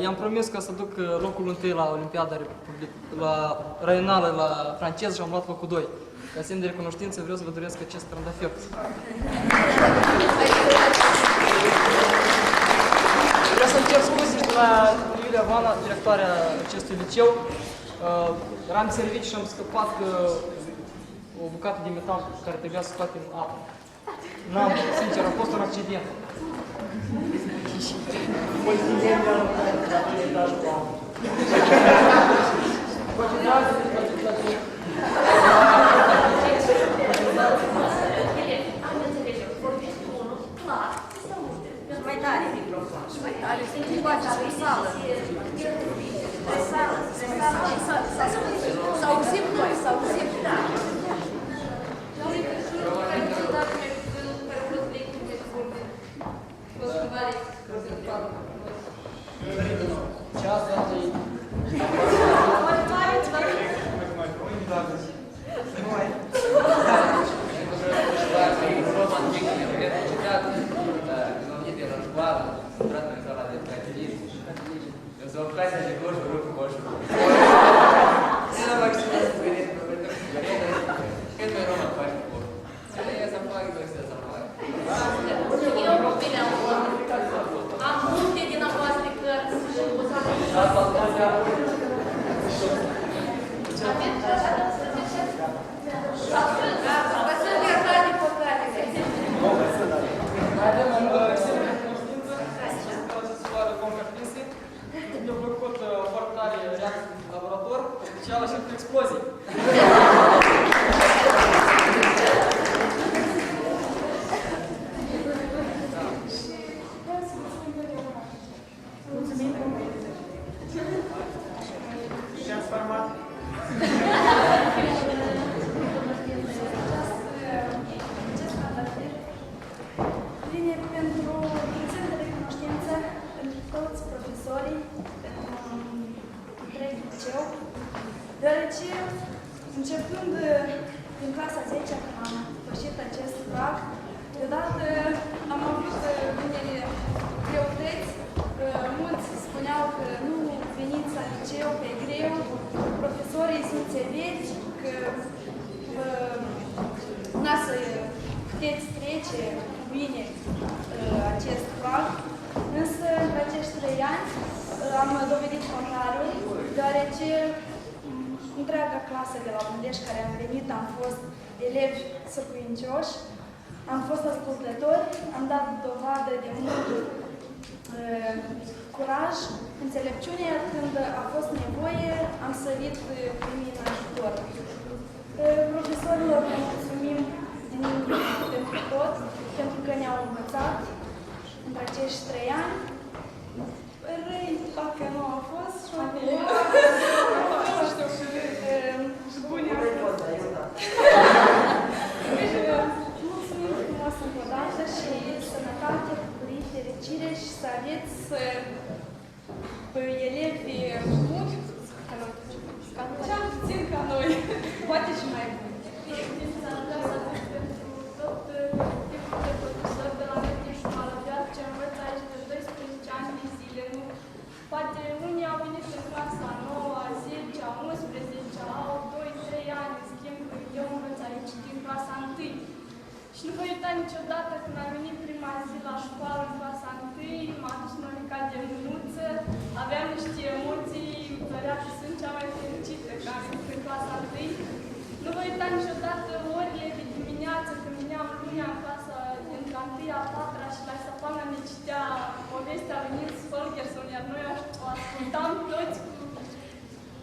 Speaker 14: I-am promis că să duc locul întâi la Olimpiada la raională la franceză și am luat locul 2. Ca semn de recunoștință vreau să vă doresc acest trandafir. Vreau să-mi cer scuze de la Iulia Vana, directoarea acestui liceu. Eram în serviciu și am scăpat o bucată de metal care trebuia să scoatem apă. N-am, sincer, a fost un accident.
Speaker 12: Mai tare microfon și mai tare. Sunt cu această sală. Să auzim noi, să auzim. Da.
Speaker 14: Mi-a plăcut foarte tare reacția din laborator, special așa cu explozii.
Speaker 7: Vine pentru semn de recunoștință pentru toți profesorii, pentru întreg liceu, deoarece, începând din clasa 10, când am pășit acest prag, deodată am avut unele greutăți. Mulți spuneau că nu veniți la liceu pe greu, profesorii sunt severi, că n-a să puteți trece bine acest prag, însă în acești 3 ani am dovedit contrariul, deoarece întreaga clasă de la Bândești care am venit am fost elevi săcuincioși, am fost ascultători, am dat dovadă de mult curaj, înțelepciune, când a fost nevoie, am sărit primii în ajutor. Profesorilor mulțumim din pentru tot, pentru că ne-au învățat între acești 3 ani. Răi, dacă nu au fost, și nu știu, bune au fost. Mulțumim frumos încă o dată
Speaker 9: de profesor de la mine din școală, deoarece învăț aici de 12 ani de zile. Poate unii au venit în clasa 9, a 10, a 11, au 2-3 ani, în schimb, eu învăț aici din clasa 1. Și nu voi uita niciodată când am venit prima zi la școală, în clasa 1, m-a dus mămica de mânuță, aveam niște emoții, îmi părea că sunt cea mai fericită că am venit în clasa 1. Nu voi uita niciodată orele de dimineață când veneam lunea în clasa dintre a 1-a, a 4-a și la Sapana ne citea povestea lui Nils Holgersson, iar noi o ascultam toți cu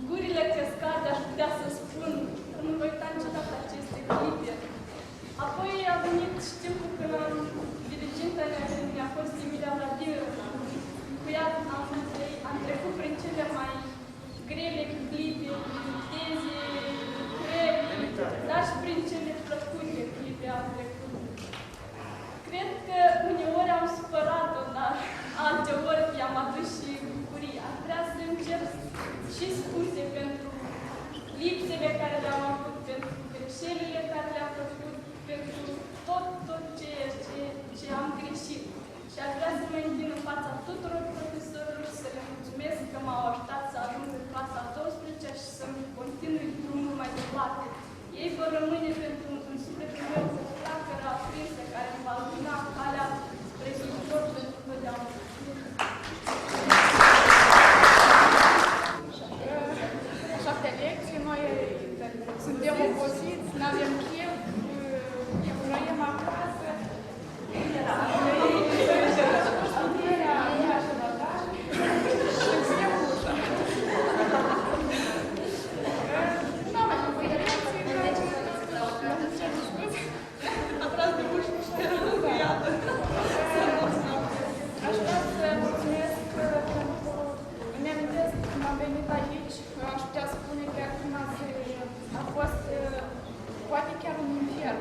Speaker 9: gurile căscate, aș putea să spun. Nu voi uita niciodată aceste clipe. Apoi a venit timpul când dirigintele mi-a fost Emilia Vladimirovna. Cu ea am trecut prin cele mai grele clipe, teze, dar și prin cele plăcute clipe am trecut. Cred că uneori am supărat-o, dar alteori i-am adus și bucurii. Aș vrea să încep și scuze pentru lipsele care le-am avut, pentru greșelile care le-am făcut, pentru tot ce am greșit. Și aș vrea să mă închin în fața tuturor profesorilor să le mulțumesc că m-au ajutat să ajung în clasa a 12-a și să-mi continui drumul mai departe. Ei vor rămâne pentru în sufletul meu cu flacăra aprinsă care îmi va lumina calea spre viitor pentru totdeauna.
Speaker 15: Șaptea lecție, noi suntem obosiți, nu avem chef, răiem acasă. Poate chiar un infern.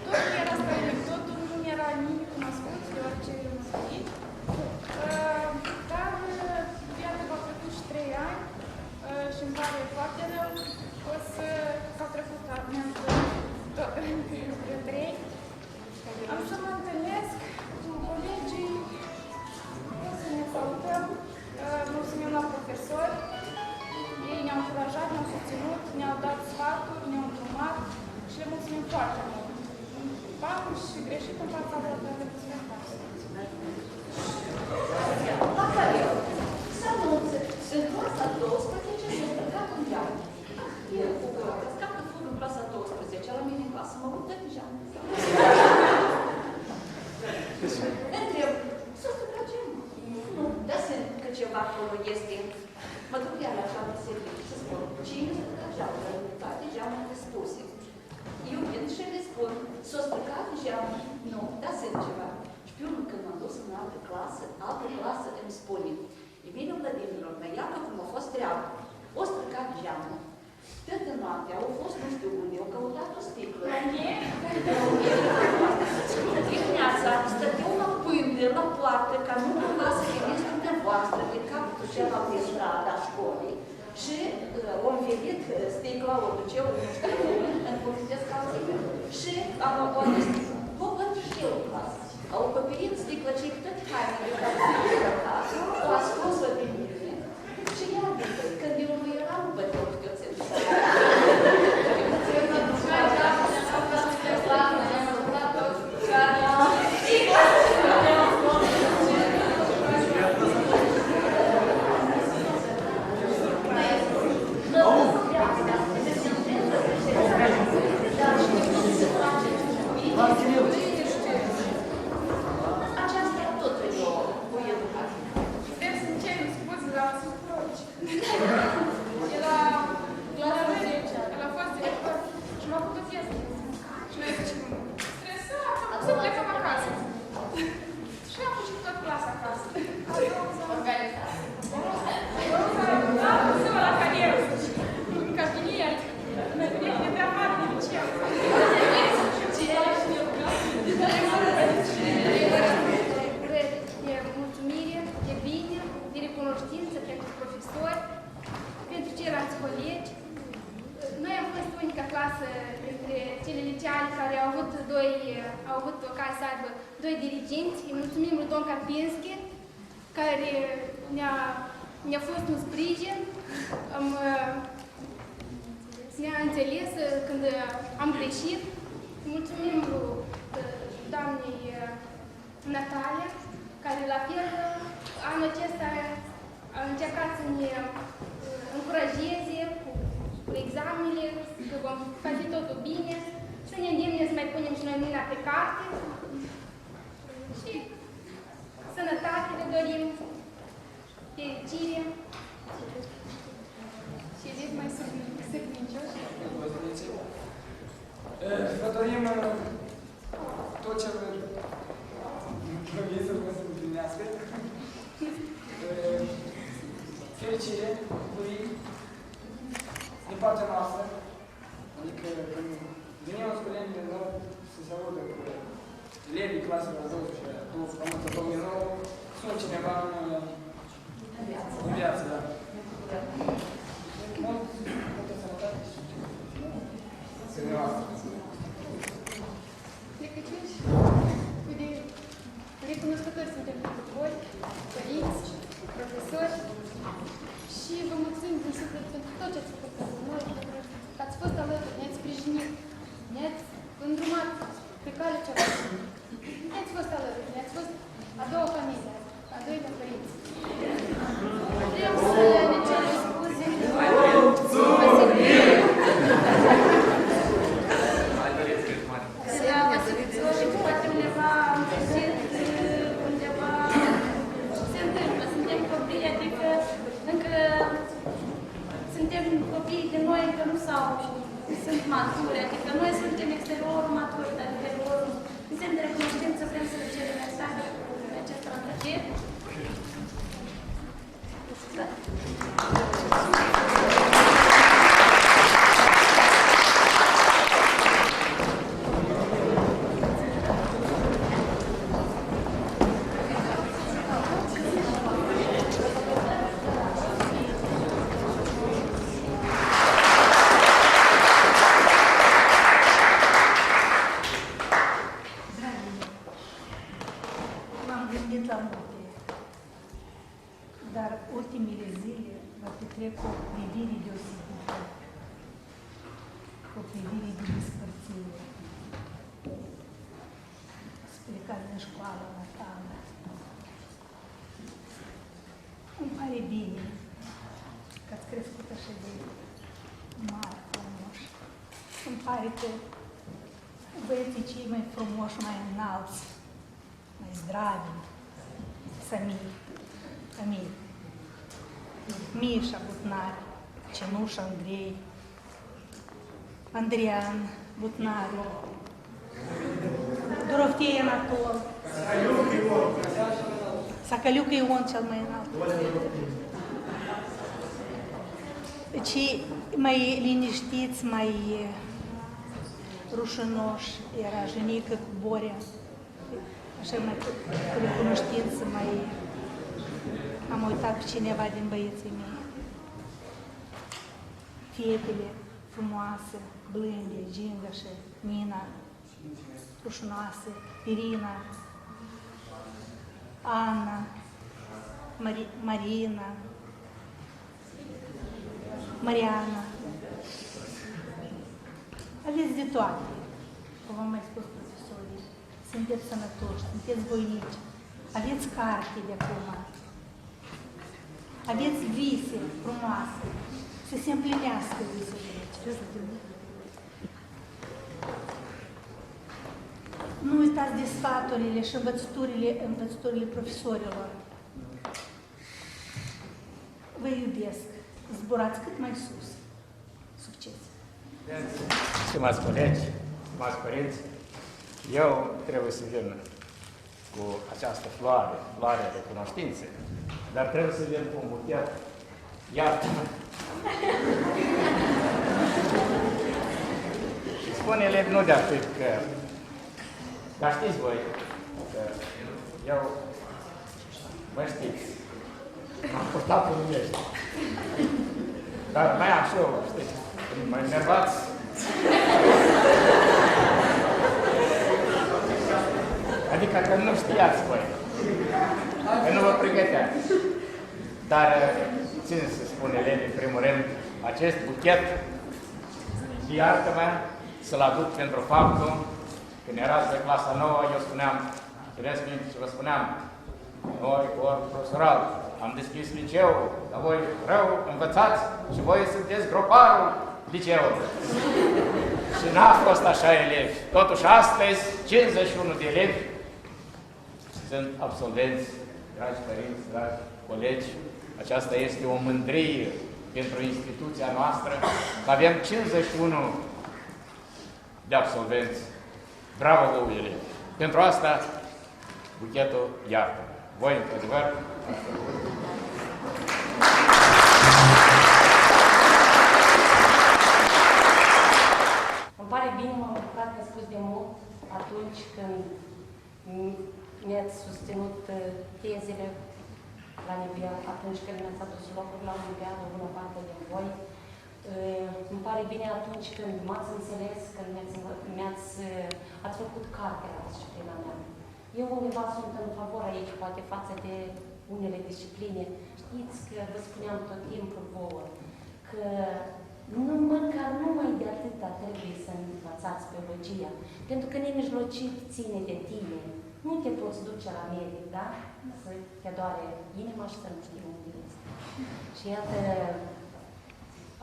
Speaker 15: Totul era străin, totul nu era nimic cunoscut de orice măsărit. Dar iată v-au trecut și 3 ani și îmi pare foarte rău. O să s-au trecut între 3. Am să mă întâlnesc cu colegii, o să ne salutăm, mulțumim la profesori. Ei ne-au încurajat, ne-au susținut, ne-au dat sfaturi, ne-au îndrumat și le mulțumim foarte mult. Am și greșit în fața lor, dar le mulțumim foarte mult.
Speaker 12: Rafael, să anunță, în clasa 12 s-a plecat un geam. Eu cu căscat în fund în clasa 12, la mine în clasă, mă uită în geam. Întreb, s-a stricat geamul? Nu, dar sunt că ceva acolo este. Mă duc iar la șapte servicii să spun, cine s-a stricat geamul? Toate geamurile spuse. Eu vin și le spun, s-a stricat geamul? Nu, dar sunt ceva. Și pe urmă, când m-am dus în altă clasă îmi spune, Emilia Vladimirovna, iată cum a fost treabă. O stricat geamul. Toată noaptea au fost nu știu unde, au căutat o sticlă. Dimineața stăteau la pâine, la poartă, ca nu cumva să vedeți dumneavoastră de capul celălalt de strada a școlii și au învelit sticla, o duceau, nu știu, în poliția calțică. Și am luat sticlă. Vă văd și eu în clasă. Au acoperit sticlă cei cu toate hainele care se călcat, o ascuns-o pe mine. Și iată, când eu nu eram, băteau că țin.
Speaker 2: Thank you.
Speaker 8: au avut ocazia să aibă doi dirigenți. Îi mulțumim lui domn Karpinski, care ne-a fost un sprijin. Ne-a înțeles când am greșit. Mulțumim lui doamnei Natalia, care la fel anul acesta a încercat să ne încurajeze cu examenele, că vom face totul bine, să ne îndemne să mai punem și noi mâna pe carte. Și sănătate le dorim, fericire și veți mai sârbincioși.
Speaker 16: Vă dorim tot ce vă să vă împlinească. Fericire, bucurii din partea noastră. Adică când venim în student de nou să se audă că elevii claselor a 12 și a 2009 sunt cineva în viață, da. Multă sănătate și
Speaker 8: De Crăciun, recunoscători suntem pentru voi, părinți, profesori și vă mulțumim din suflet pentru tot ce ați făcut pentru noi, că ați fost alături, ne-ați sprijinit, ne-ați îndrumat pe calea cea bună. Ne-ați fost alături, ne-ați fost a doua familie, a doilea părinți. Vrem să ne cerem scuze. Poate undeva am găsit, undeva se întâmplă, suntem copii, adică încă suntem copii de noi, încă nu sunt maturi, adică noi suntem exteriorul maturi, dar interiorul semn de recunoștință, vrem să le cerem mesaj pe acest rătăcit.
Speaker 17: Dar ultimele zile vă petrec cu o privire deosebită, cu o privire de despărțire spre care în școala natală. Îmi pare bine că ați crescut așa de mari, frumoși. Îmi pare că băieții cei mai frumoși, mai înalți, mai zdravi, Samir, Mișa Butnari, Cenușa Andrei, Andrian Butnari, Doroftei Anatol, Sacaliuc Ion cel mai înalt. Cei mai liniștiți, mai rușinoși era Jenică cu Borea, așa mai cu recunoștință, mai... Am uitat pe cineva din băieții mei. Fetele frumoase, blânde, Gingașe, Nina, rușinoase, Irina, Ana, Marina, Mariana. Aveți de toate. V-am mai spus profesorii. Sunteți sănătoși, sunteți voinici. Aveți carte de acum. Aveți vise frumoase. Să se împlinească visele. Nu uitați de sfaturile și învățăturile profesorilor. Vă iubesc. Zburați cât mai sus. Succes!
Speaker 18: Stimați colegi, stimați părinți, eu trebuie să vin cu această floare de cunoștințe, dar trebuie să vin cu un buchet. Iartă-mă! Și spun elevi nu de atât că, dar știți voi, că eu, mă știți, m-am purtat pe numești. Dar mai am și eu, știți, mă enervați. Adică că nu știați voi. Că nu vă pregăteați. Dar țin să spun elevii, în primul rând, acest buchet, iartă-mă, să-l aduc pentru faptul, când erați de clasa 9, eu spuneam, țineți minte și vă spuneam, noi, corp profesoral, am deschis liceul, dar voi rău învățați și voi sunteți groparul liceului. Și n-a fost așa elevi. Totuși astăzi, 51 de elevi sunt absolvenți, dragi părinți, dragi colegi. Aceasta este o mândrie pentru instituția noastră, că avem 51 de absolvenți. Bravo vouă, elevi! Pentru asta, buchetul iartă. Voi, într-adevăr,
Speaker 1: îmi pare bine, m-am bucurat că spus de mult atunci când mi-ați susținut tezele la nivel, atunci când mi-ați adus locuri la Olimpiadă, una parte din voi. Îmi pare bine atunci când m-ați înțeles, când ați făcut carte la disciplina mea. Eu undeva sunt în favor aici, poate față de unele discipline. Știți că vă spuneam tot timpul vouă că măcar numai de atâta trebuie să învățați biologia. Pentru că nemijlocit ține de tine. Nu te poți duce la medic, da? Să te doare inima și să nu știi unde este. Și iată,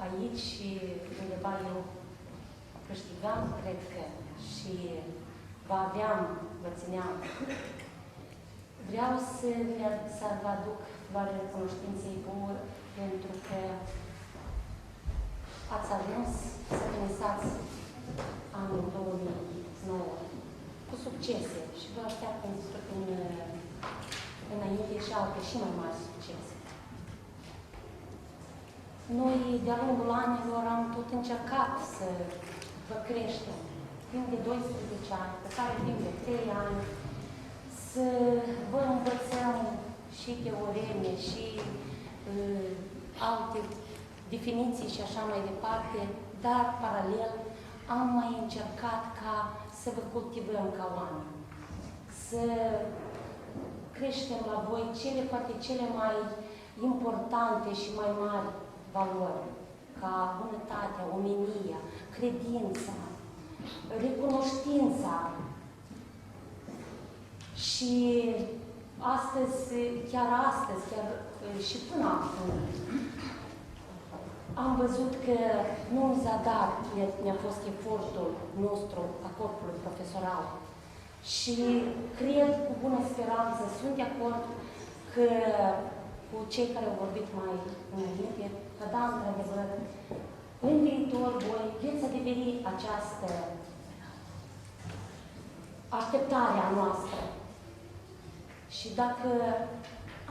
Speaker 1: aici undeva eu câștigam, cred că, și vă aveam, vă țineam. Vreau să vă aduc floarea recunoștinței vouă, pentru că ați ajuns să finisați anul 2009 cu succese și vă așteaptă înainte și alte și mai mari succese. Noi, de-a lungul anilor, am tot încercat să vă creștem timp de 12 ani, pe care timp de 3 ani, să vă învățăm și teoreme și alte definiții și așa mai departe, dar, paralel, am mai încercat ca să vă cultivăm ca oameni, să creștem la voi poate cele mai importante și mai mari valori, ca bunătatea, omenia, credința, recunoștința. Și astăzi, chiar și până acum, am văzut că nu în zadar ne-a fost efortul nostru a corpului profesoral. Și cred cu bună speranță, sunt de acord că cu cei care au vorbit mai înainte, că da, într-adevăr, în viitor voi veți adeveri această așteptare a noastră. Și dacă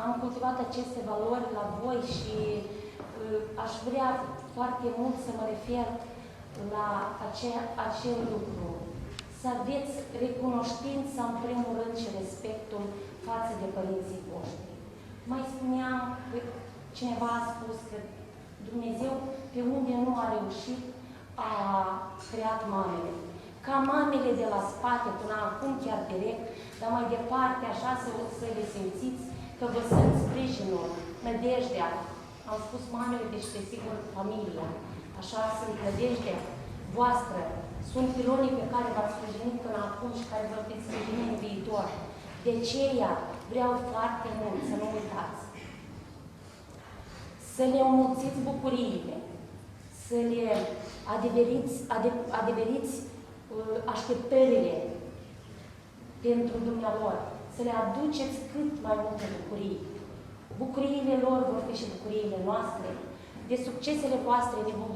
Speaker 1: am cultivat aceste valori la voi și aș vrea foarte mult să mă refer la acel lucru, să aveți recunoștința în primul rând și respectul față de părinții voștri. Mai spuneam că cineva a spus că Dumnezeu pe unde nu a reușit a creat mamele. Ca mamele de la spate până acum chiar direct, dar mai departe așa să le simțiți că vă sunt sprijinul, nădejdea. Am spus mamele, deci desigur familia. Așa sunt nădejdea voastră. Sunt pilonii pe care v-ați sprijinit până acum și care vă veți sprijini în viitor. De aceea vreau foarte mult să nu uitați. Să le înmulțiți bucuriile, să le adeveriți așteptările pentru dumnealor, să le aduceți cât mai multe bucurii. Bucuriile lor vor fi și bucuriile noastre. De succesele voastre ne vom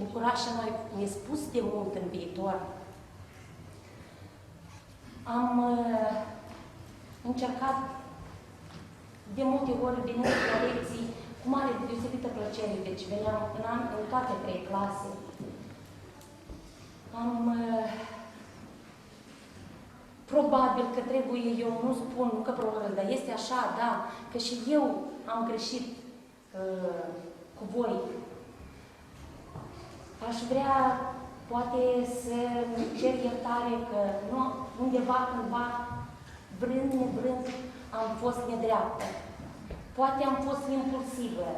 Speaker 1: bucura și noi nespus de mult în viitor. Am încercat de multe ori venind la lecții cu mare deosebită plăcere, deci veneam în toate 3 clase. Probabil că trebuie, eu nu spun, nu că probabil, dar este așa, da, că și eu am greșit cu voi. Aș vrea, poate, să cer iertare că nu, undeva, cândva, Vrând, nevrând, am fost nedreaptă. Poate am fost impulsivă.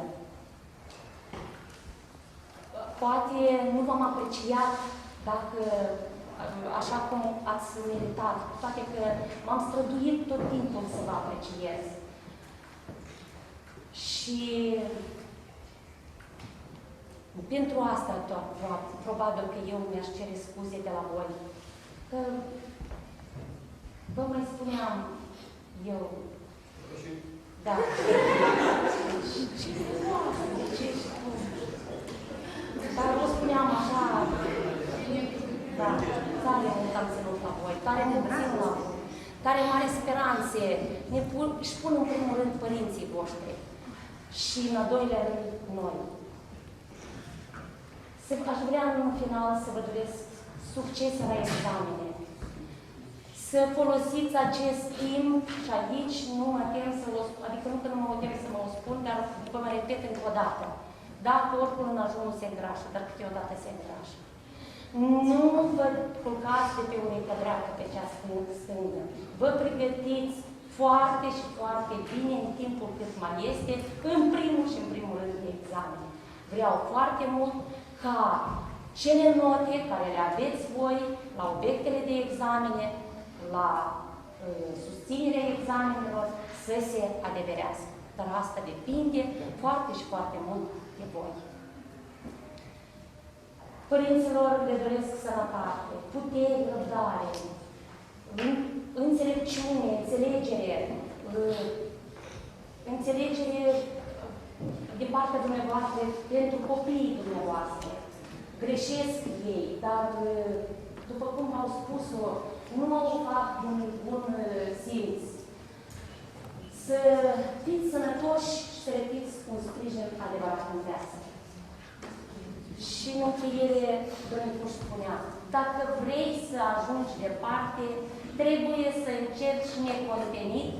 Speaker 1: Poate nu v-am apreciat dacă, așa cum ați meritat, toate că m-am străduit tot timpul să vă apreciez. Și pentru asta probabil că eu mi-aș cere scuze de la voi. Că vă mai spuneam eu. Da. Dar vă spuneam așa, da, tare mult am ținut la voi, tare mult țin la voi, tare mare speranțe își pun în primul rând părinții voștri și în al doilea rând noi. Aș vrea în final să vă doresc succes la examene. Să folosiți acest timp și aici nu mă tem să vă spun, adică nu că nu mă tem să vă spun, dar vă mai repet încă o dată. Dacă oricum în ajunul se îngrașă, dar câteodată se îngrașă. Nu vă culcați de pe urecha dreaptă pe cea stângă. Vă pregătiți foarte și foarte bine în timpul cât mai este, în primul și în primul rând de examene. Vreau foarte mult ca cele note care le aveți voi la obiectele de examene, la susținerea examenelor, să se adeverească. Dar asta depinde foarte și foarte mult de voi. Părinților le doresc sănătate, putere, răbdare, înțelepciune, înțelegere din partea dumneavoastră pentru copiii dumneavoastră. Greșesc ei, dar, după cum v-au spus-o, nu o fac din bun simț. Să fiți sănătoși și să le fiți un sprijin adevărat în viață. Și în încheiere, domnul Puș spunea, dacă vrei să ajungi departe, trebuie să încerci necontenit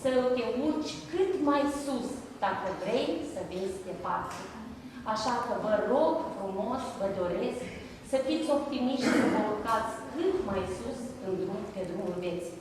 Speaker 1: să te urci cât mai sus, dacă vrei să vezi departe. Așa că vă rog frumos, vă doresc să fiți optimiști și să vă urcați cât mai sus pe drumul vieții.